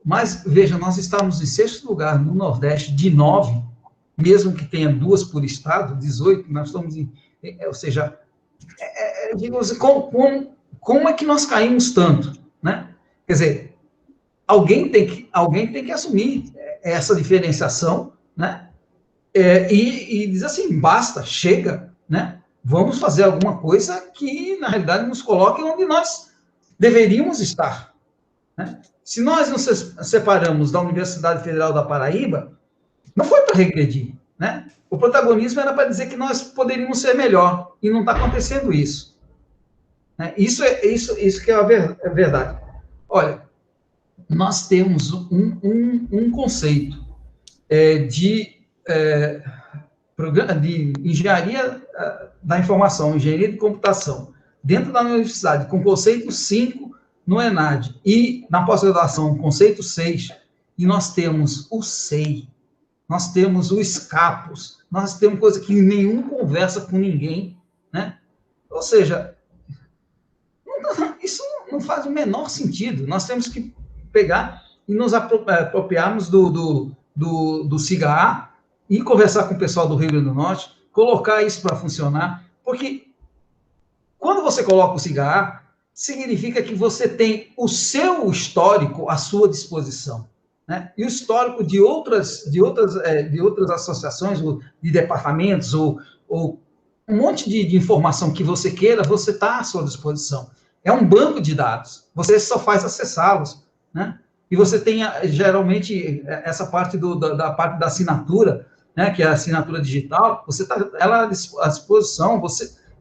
Mas, veja, nós estamos em 6º lugar no Nordeste de 9, mesmo que tenha 2 por estado, 18, nós estamos ou seja, digamos, como é que nós caímos tanto? Né? Quer dizer, alguém tem que assumir essa diferenciação, né? E dizer assim, basta, chega, né? Vamos fazer alguma coisa que, na realidade, nos coloque onde nós deveríamos estar. Né? Se nós nos separamos da Universidade Federal da Paraíba, não foi para regredir, né? O protagonismo era para dizer que nós poderíamos ser melhor, e não está acontecendo isso. Né? Isso que é a verdade. Olha, nós temos um conceito de engenharia da informação, engenharia de computação, dentro da universidade, com conceito 5 no ENAD, e na pós-graduação, conceito 6, e nós temos o SEI, nós temos o SCAPUS, nós temos coisa que nenhum conversa com ninguém, né? Ou seja, isso não faz o menor sentido. Nós temos que pegar e nos apropriarmos do SIGA-A e conversar com o pessoal do Rio Grande do Norte, colocar isso para funcionar, porque quando você coloca o SIGA-A, significa que você tem o seu histórico à sua disposição, né? E o histórico de outras associações, ou de departamentos, ou um monte de informação que você queira, você está à sua disposição. É um banco de dados, você só faz acessá-los, né? E você tem, geralmente, essa parte da parte da assinatura, né, que é a assinatura digital, você está ela à disposição,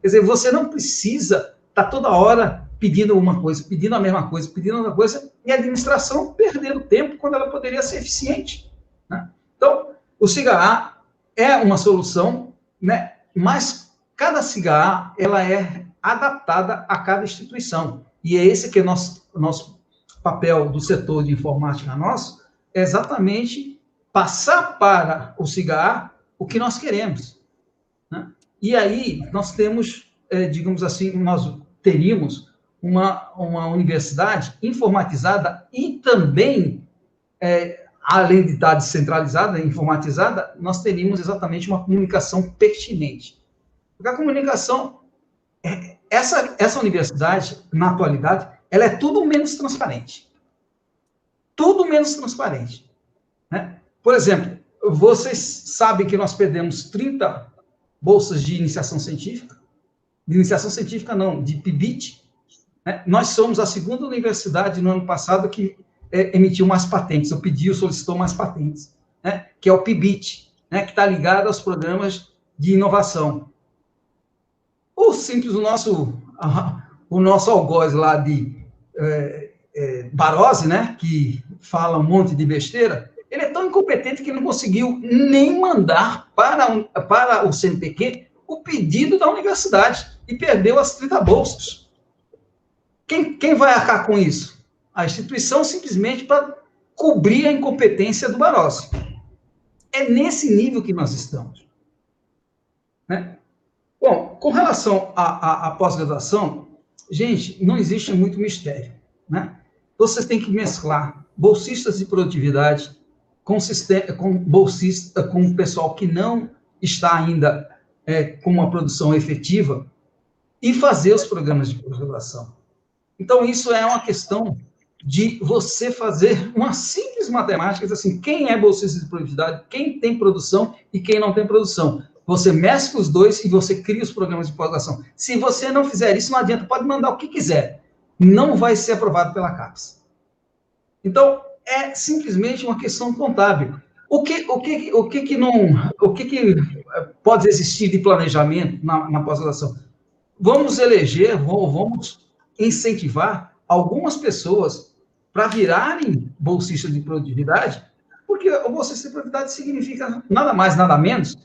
quer dizer, você não precisa estar toda hora pedindo uma coisa, pedindo a mesma coisa, pedindo outra coisa, e a administração perdendo tempo quando ela poderia ser eficiente. Né? Então, o SIGA-A é uma solução, né, mas cada SIGA-A ela é adaptada a cada instituição. E é esse que é nosso papel do setor de informática nosso, é exatamente passar para o SIGA-A o que nós queremos. Né? E aí nós temos, digamos assim, nós teríamos uma universidade informatizada e também, além de estar descentralizada, informatizada, nós teríamos exatamente uma comunicação pertinente. Porque a comunicação, essa universidade, na atualidade, ela é tudo menos transparente. Tudo menos transparente. Né? Por exemplo, vocês sabem que nós perdemos 30 bolsas de iniciação científica? De iniciação científica, não, de PIBIT. Né? Nós somos a 2ª universidade no ano passado que emitiu mais patentes, solicitou mais patentes, né? Que é o PIBIT, né? Que está ligado aos programas de inovação. O nosso algoz lá de Barose, né? Que fala um monte de besteira, ele é tão incompetente que não conseguiu nem mandar para o CNPq o pedido da universidade e perdeu as 30 bolsas. Quem vai arcar com isso? A instituição, simplesmente para cobrir a incompetência do Barose. É nesse nível que nós estamos. Né? Bom, com relação à pós-graduação, gente, não existe muito mistério. Né? Vocês têm que mesclar bolsistas de produtividade com bolsista, com o pessoal que não está ainda com uma produção efetiva, e fazer os programas de pós-graduação. Então, isso é uma questão de você fazer uma simples matemática, assim, quem é bolsista de produtividade, quem tem produção e quem não tem produção. Você mescla os dois e você cria os programas de pós-graduação. Se você não fizer isso, não adianta, pode mandar o que quiser. Não vai ser aprovado pela CAPES. Então, é simplesmente uma questão contábil. O que pode existir de planejamento na pós-graduação? Vamos eleger, vamos incentivar algumas pessoas para virarem bolsistas de produtividade, porque o bolsista de produtividade significa nada mais, nada menos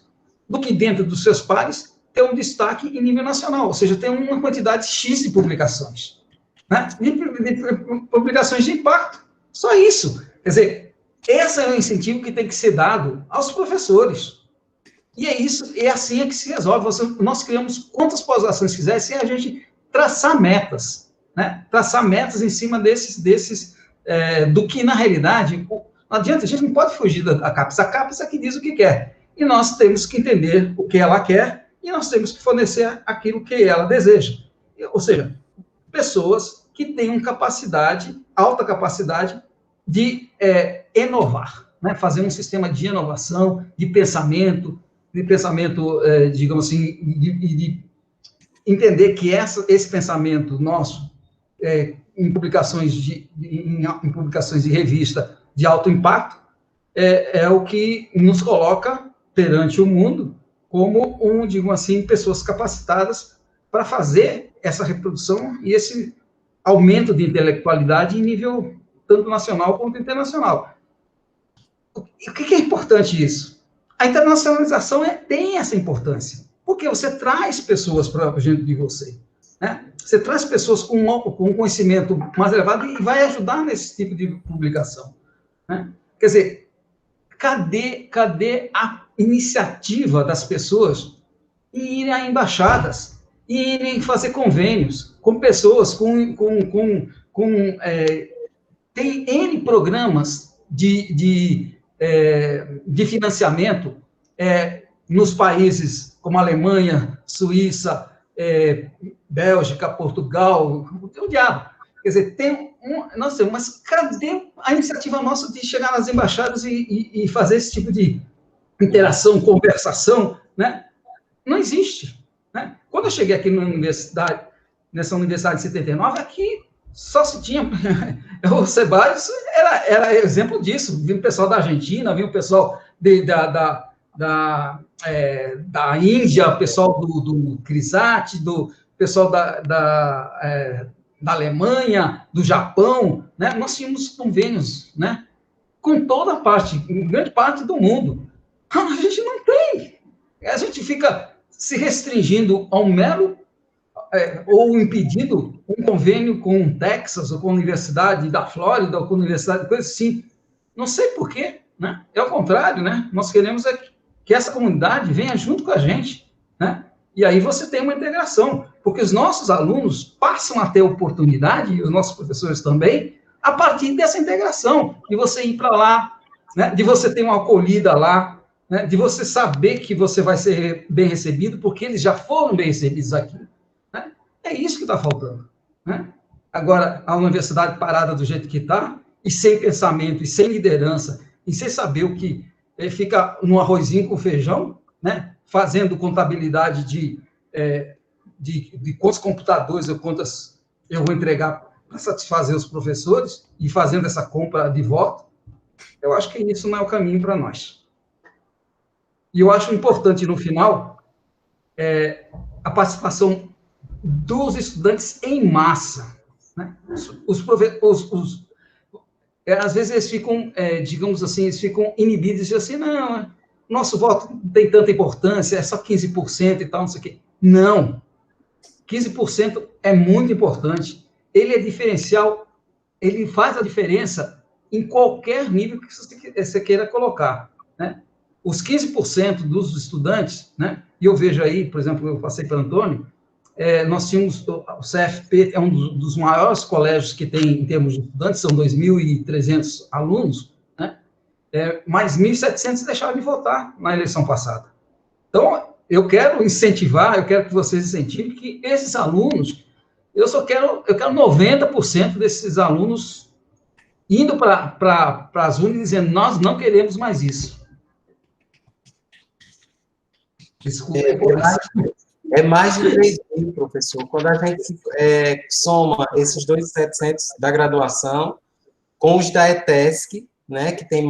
do que dentro dos seus pares ter um destaque em nível nacional, ou seja, ter uma quantidade X de publicações, né? De publicações de impacto. Só isso. Quer dizer, esse é o incentivo que tem que ser dado aos professores. E é isso, é assim que se resolve. Nós criamos quantas pós-graduações quiser, sem a gente traçar metas, né? Traçar metas em cima do que, na realidade, não adianta, a gente não pode fugir da CAPES. A CAPES é que diz o que quer. E nós temos que entender o que ela quer e nós temos que fornecer aquilo que ela deseja. Ou seja, pessoas que tenham alta capacidade de inovar, né? Fazer um sistema de inovação, de pensamento, digamos assim, de entender que esse pensamento nosso, em publicações de revista de alto impacto, é o que nos coloca perante o mundo como, digamos assim, pessoas capacitadas para fazer essa reprodução e esse aumento de intelectualidade em nível tanto nacional quanto internacional. O que é importante isso? A internacionalização tem essa importância, porque você traz pessoas para junto de você, né? Você traz pessoas com um conhecimento mais elevado e vai ajudar nesse tipo de publicação, né? Quer dizer, cadê a iniciativa das pessoas em irem a embaixadas, em irem fazer convênios com pessoas, tem N programas de financiamento nos países como Alemanha, Suíça, Bélgica, Portugal, o diabo. Quer dizer, mas cadê a iniciativa nossa de chegar nas embaixadas e fazer esse tipo de interação, conversação, né? Não existe, né? Quando eu cheguei aqui nessa universidade de 79, aqui só se tinha... O Ceballos era exemplo disso. Vinha o pessoal da Argentina, vinha o pessoal da Índia, o pessoal do Crisati, do pessoal da Alemanha, do Japão, né? Nós tínhamos convênios, né? Com toda a grande parte do mundo. A gente não tem. A gente fica se restringindo a um mero ou impedindo um convênio com o Texas, ou com a Universidade da Flórida, ou com a Universidade, coisa assim. Não sei por quê, né? É o contrário, né? Nós queremos que essa comunidade venha junto com a gente, né? E aí você tem uma integração, porque os nossos alunos passam a ter oportunidade, e os nossos professores também, a partir dessa integração, de você ir para lá, né? De você ter uma acolhida lá, né? De você saber que você vai ser bem recebido, porque eles já foram bem recebidos aqui. É isso que está faltando, né? Agora, a universidade parada do jeito que está, e sem pensamento, e sem liderança, e sem saber o que fica no arrozinho com feijão, né? Fazendo contabilidade de quantos computadores ou quantas eu vou entregar para satisfazer os professores, e fazendo essa compra de voto, eu acho que isso não é o caminho para nós. E eu acho importante, no final, a participação dos estudantes em massa, né? Às vezes eles ficam, digamos assim, inibidos, e dizem assim, não, nosso voto não tem tanta importância, é só 15% e tal, não sei o quê. Não, 15% é muito importante, ele é diferencial, ele faz a diferença em qualquer nível que você queira colocar, né? Os 15% dos estudantes, né? E eu vejo aí, por exemplo, eu passei para o Antônio, nós tínhamos, o CFP é um dos maiores colégios que tem em termos de estudantes, são 2.300 alunos, né? mais 1.700 deixaram de votar na eleição passada. Então, eu quero incentivar, eu quero que vocês incentivem que esses alunos, eu quero 90% desses alunos indo para as urnas dizendo, nós não queremos mais isso. Desculpa. É mais de 3 mil, professor. Quando a gente soma esses 2.700 da graduação com os da ETESC, né, que tem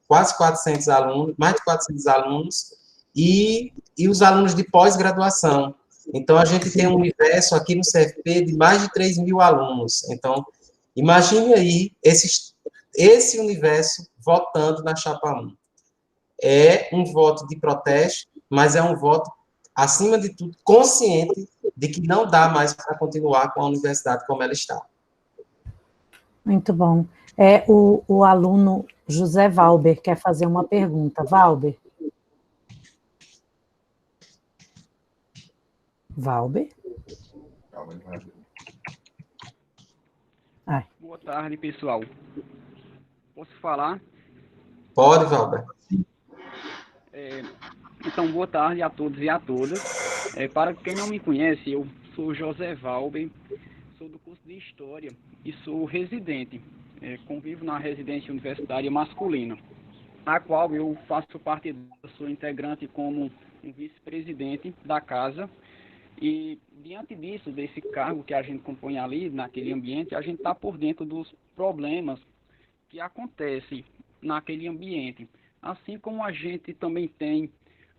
quase 400 alunos, mais de 400 alunos, e os alunos de pós-graduação. Então, a gente tem um universo aqui no CFP de mais de 3 mil alunos. Então, imagine aí esse universo votando na chapa 1. É um voto de protesto, mas é um voto, acima de tudo, consciente de que não dá mais para continuar com a universidade como ela está. Muito bom. O aluno José Valber quer fazer uma pergunta. Valber? Valber? Ai. Boa tarde, pessoal. Posso falar? Pode, Valber. Então, boa tarde a todos e a todas. Para quem não me conhece, eu sou José Valber, sou do curso de História e sou residente. Convivo na residência universitária masculina, a qual eu faço parte, sou integrante como um vice-presidente da casa. E, diante disso, desse cargo que a gente compõe ali, naquele ambiente, a gente está por dentro dos problemas que acontecem naquele ambiente. Assim como a gente também tem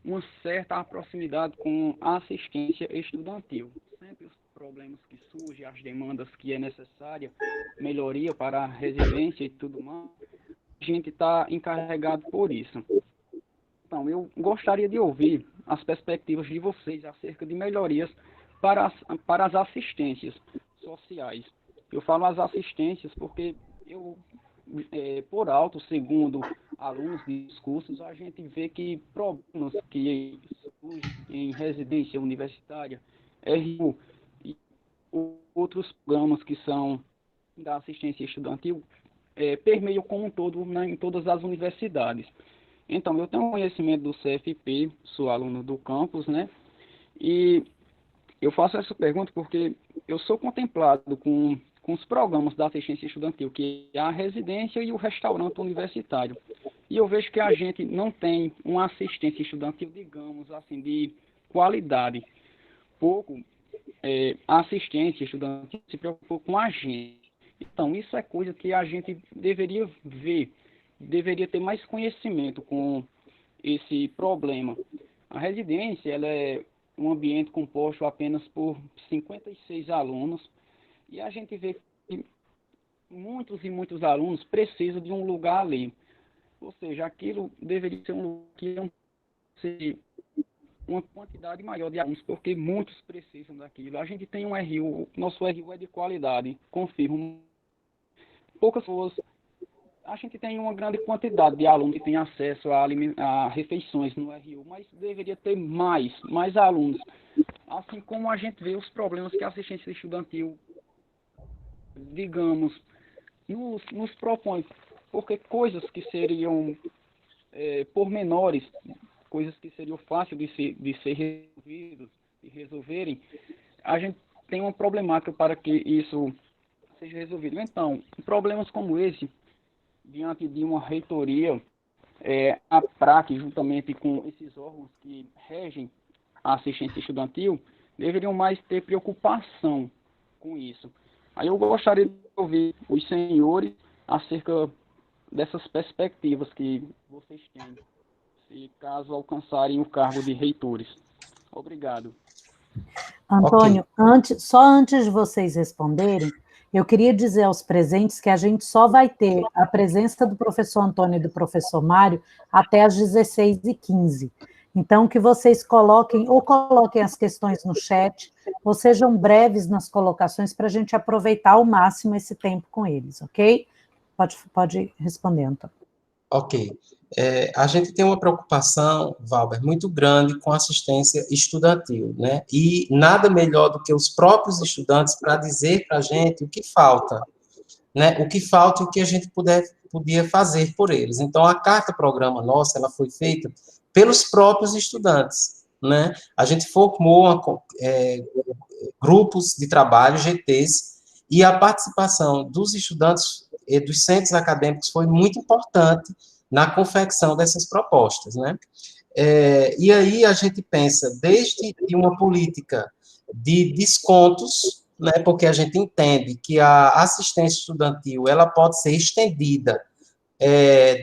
uma certa proximidade com a assistência estudantil. Sempre os problemas que surgem, as demandas que é necessária, melhoria para a residência e tudo mais, a gente está encarregado por isso. Então, eu gostaria de ouvir as perspectivas de vocês acerca de melhorias para as assistências sociais. Eu falo as assistências porque eu, por alto, segundo alunos de cursos, a gente vê que problemas que surgem em residência universitária, RU e outros programas que são da assistência estudantil, permeiam como um todo em todas as universidades. Então, eu tenho conhecimento do CFP, sou aluno do campus, né? E eu faço essa pergunta porque eu sou contemplado com os programas da assistência estudantil, que é a residência e o restaurante universitário. E eu vejo que a gente não tem uma assistência estudantil, digamos assim, de qualidade. Pouco a assistência estudantil se preocupa com a gente. Então, isso é coisa que a gente deveria ver, deveria ter mais conhecimento com esse problema. A residência ela é um ambiente composto apenas por 56 alunos e a gente vê que muitos e muitos alunos precisam de um lugar ali. Ou seja, aquilo deveria ser um lugar que ser uma quantidade maior de alunos, porque muitos precisam daquilo. A gente tem um RU, nosso RU é de qualidade, confirmo. Poucas pessoas. A gente tem uma grande quantidade de alunos que têm acesso a refeições no RU, mas deveria ter mais alunos. Assim como a gente vê os problemas que a assistência estudantil, digamos, nos propõe. Porque coisas que seriam pormenores, coisas que seriam fáceis de ser resolvidas e resolverem, a gente tem uma problemática para que isso seja resolvido. Então, problemas como esse, diante de uma reitoria, a PRAC, juntamente com esses órgãos que regem a assistência estudantil, deveriam mais ter preocupação com isso. Aí eu gostaria de ouvir os senhores acerca dessas perspectivas que vocês têm, se caso alcançarem o cargo de reitores. Obrigado. Antônio, só antes de vocês responderem, eu queria dizer aos presentes que a gente só vai ter a presença do professor Antônio e do professor Mário até às 16h15. Então, que vocês coloquem as questões no chat, ou sejam breves nas colocações para a gente aproveitar ao máximo esse tempo com eles, ok? Pode responder, Antônio. Ok. A gente tem uma preocupação, Valber, muito grande com assistência estudantil, né? E nada melhor do que os próprios estudantes para dizer para a gente o que falta, né? O que falta e o que a gente puder podia fazer por eles. Então, a carta-programa nossa, ela foi feita pelos próprios estudantes, né? A gente formou grupos de trabalho, GTs, e a participação dos estudantes e dos centros acadêmicos foi muito importante na confecção dessas propostas, né? E aí a gente pensa desde uma política de descontos, né, porque a gente entende que a assistência estudantil ela pode ser estendida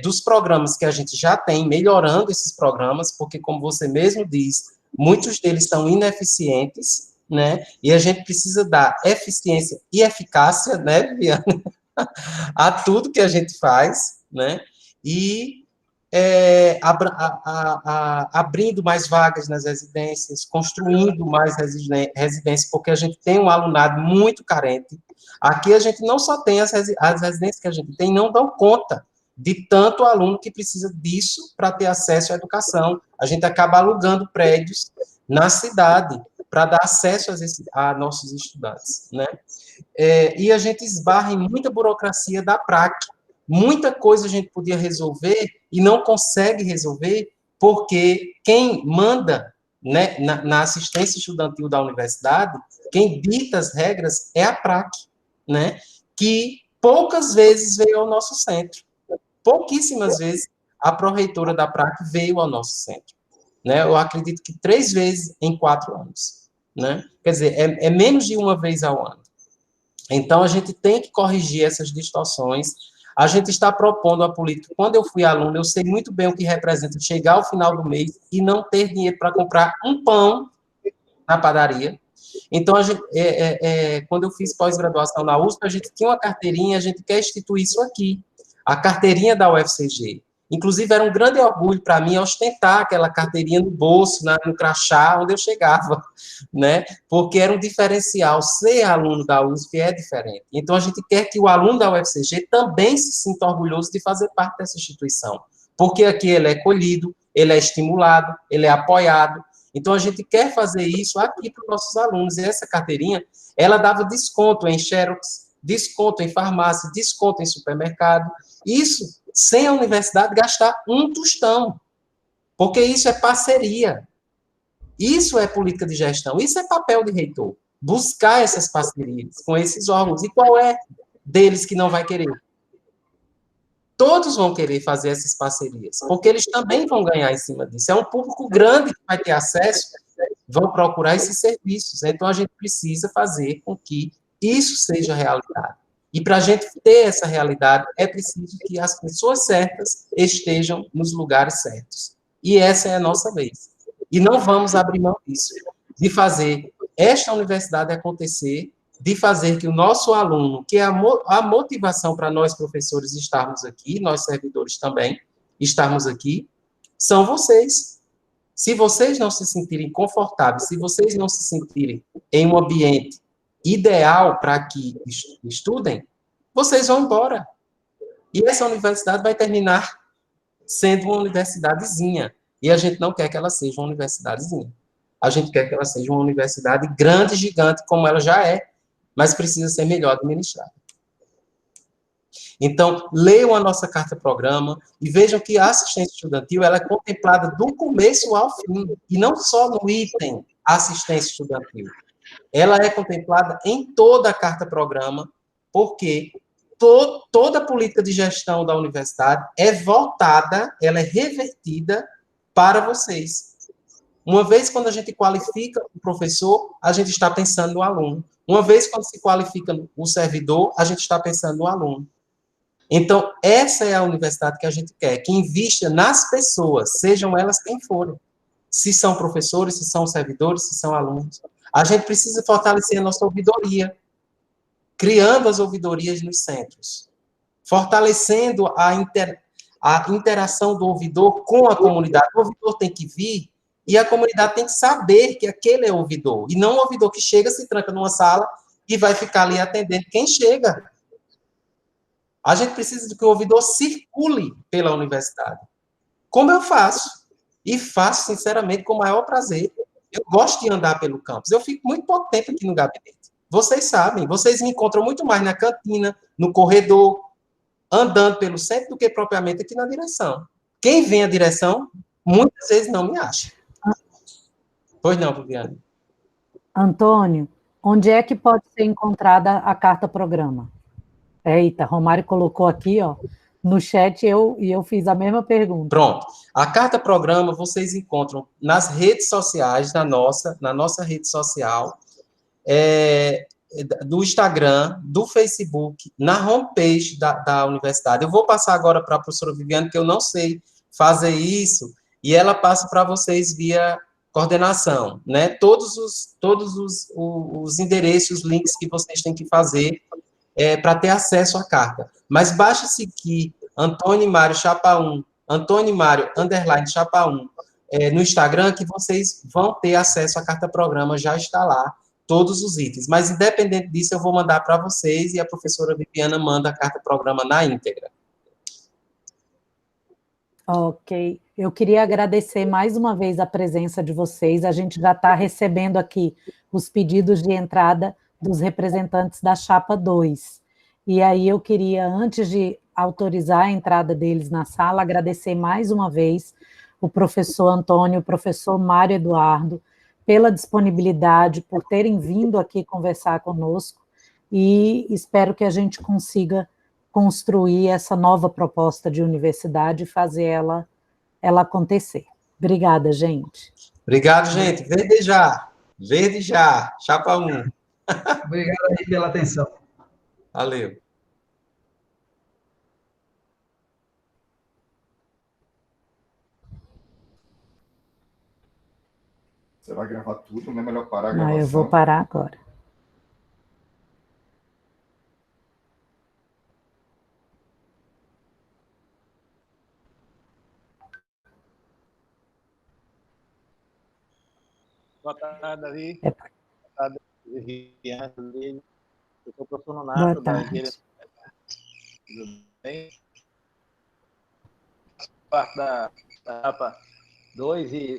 dos programas que a gente já tem, melhorando esses programas, porque, como você mesmo diz, muitos deles são ineficientes, né, e a gente precisa dar eficiência e eficácia, né, Viviane, a tudo que a gente faz, né, e abrindo mais vagas nas residências, construindo mais residências, porque a gente tem um alunado muito carente. Aqui a gente não só tem as residências que a gente tem, não dão conta de tanto aluno que precisa disso para ter acesso à educação. A gente acaba alugando prédios na cidade para dar acesso a nossos estudantes, né? E a gente esbarra em muita burocracia da PRAC. Muita coisa a gente podia resolver e não consegue resolver porque quem manda, né, na assistência estudantil da universidade, quem dita as regras é a PRAC, né, que poucas vezes veio ao nosso centro. Pouquíssimas vezes a pró-reitora da PRAC veio ao nosso centro. Né, eu acredito que 3 vezes em 4 anos. Né? Quer dizer, é menos de uma vez ao ano. Então, a gente tem que corrigir essas distorções. A gente está propondo a política. Quando eu fui aluno, eu sei muito bem o que representa chegar ao final do mês e não ter dinheiro para comprar um pão na padaria. Então, quando eu fiz pós-graduação na USP, a gente tinha uma carteirinha, a gente quer instituir isso aqui, a carteirinha da UFCG. Inclusive, era um grande orgulho para mim ostentar aquela carteirinha no bolso, no crachá, onde eu chegava, né? Porque era um diferencial. Ser aluno da USP é diferente. Então, a gente quer que o aluno da UFCG também se sinta orgulhoso de fazer parte dessa instituição. Porque aqui ele é colhido, ele é estimulado, ele é apoiado. Então, a gente quer fazer isso aqui para os nossos alunos. E essa carteirinha, ela dava desconto em xerox, desconto em farmácia, desconto em supermercado. Isso sem a universidade gastar um tostão, porque isso é parceria, isso é política de gestão, isso é papel de reitor, buscar essas parcerias com esses órgãos, e qual é deles que não vai querer? Todos vão querer fazer essas parcerias, porque eles também vão ganhar em cima disso, é um público grande que vai ter acesso, vão procurar esses serviços, então a gente precisa fazer com que isso seja realidade. E para a gente ter essa realidade, é preciso que as pessoas certas estejam nos lugares certos. E essa é a nossa vez. E não vamos abrir mão disso, de fazer esta universidade acontecer, de fazer que o nosso aluno, que é a motivação para nós professores estarmos aqui, nós servidores também estarmos aqui, são vocês. Se vocês não se sentirem confortáveis, se vocês não se sentirem em um ambiente ideal para que estudem, vocês vão embora. E essa universidade vai terminar sendo uma universidadezinha. E a gente não quer que ela seja uma universidadezinha. A gente quer que ela seja uma universidade grande, gigante, como ela já é, mas precisa ser melhor administrada. Então, leiam a nossa carta-programa e vejam que a assistência estudantil ela é contemplada do começo ao fim, e não só no item assistência estudantil. Ela é contemplada em toda a carta-programa, porque toda a política de gestão da universidade é voltada, ela é revertida para vocês. Uma vez quando a gente qualifica o professor, a gente está pensando no aluno. Uma vez quando se qualifica o servidor, a gente está pensando no aluno. Então, essa é a universidade que a gente quer, que invista nas pessoas, sejam elas quem forem. Se são professores, se são servidores, se são alunos. A gente precisa fortalecer a nossa ouvidoria, criando as ouvidorias nos centros, fortalecendo a interação do ouvidor com a comunidade. O ouvidor tem que vir e a comunidade tem que saber que aquele é o ouvidor, e não o ouvidor que chega, se tranca numa sala e vai ficar ali atendendo quem chega. A gente precisa de que o ouvidor circule pela universidade, como eu faço, e faço, sinceramente, com o maior prazer. Eu gosto de andar pelo campus, eu fico muito pouco tempo aqui no gabinete. Vocês sabem, vocês me encontram muito mais na cantina, no corredor, andando pelo centro do que propriamente aqui na direção. Quem vem à direção, muitas vezes não me acha. Pois não, Viviane? Antônio, onde é que pode ser encontrada a carta-programa? Eita, Romário colocou aqui, ó, no chat, e eu fiz a mesma pergunta. Pronto. A carta-programa vocês encontram nas redes sociais, na nossa rede social, do Instagram, do Facebook, na homepage da universidade. Eu vou passar agora para a professora Viviane, que eu não sei fazer isso, e ela passa para vocês via coordenação, né? Todos os endereços, os links que vocês têm que fazer para ter acesso à carta. Mas basta seguir Antônio Mário Chapa 1, Antônio Mário _ Chapa 1, no Instagram, que vocês vão ter acesso à carta-programa, já está lá, todos os itens. Mas, independente disso, eu vou mandar para vocês e a professora Viviana manda a carta-programa na íntegra. Ok. Eu queria agradecer mais uma vez a presença de vocês. A gente já está recebendo aqui os pedidos de entrada dos representantes da Chapa 2. E aí eu queria, antes de autorizar a entrada deles na sala, agradecer mais uma vez o professor Antônio, o professor Mário Eduardo, pela disponibilidade, por terem vindo aqui conversar conosco, e espero que a gente consiga construir essa nova proposta de universidade e fazer ela acontecer. Obrigada, gente. Obrigado, gente. Verde já. Verde já. Chapa 1. Obrigado aí pela atenção. Valeu. Você vai gravar tudo, não é melhor parar a gravação? Não, eu vou parar agora. Boa tarde, Davi. É. Boa tarde, Viviane. Eu sou o professor Boa Nonato, da tarde. Engenharia. Tudo bem? Parte da Chapa 2 e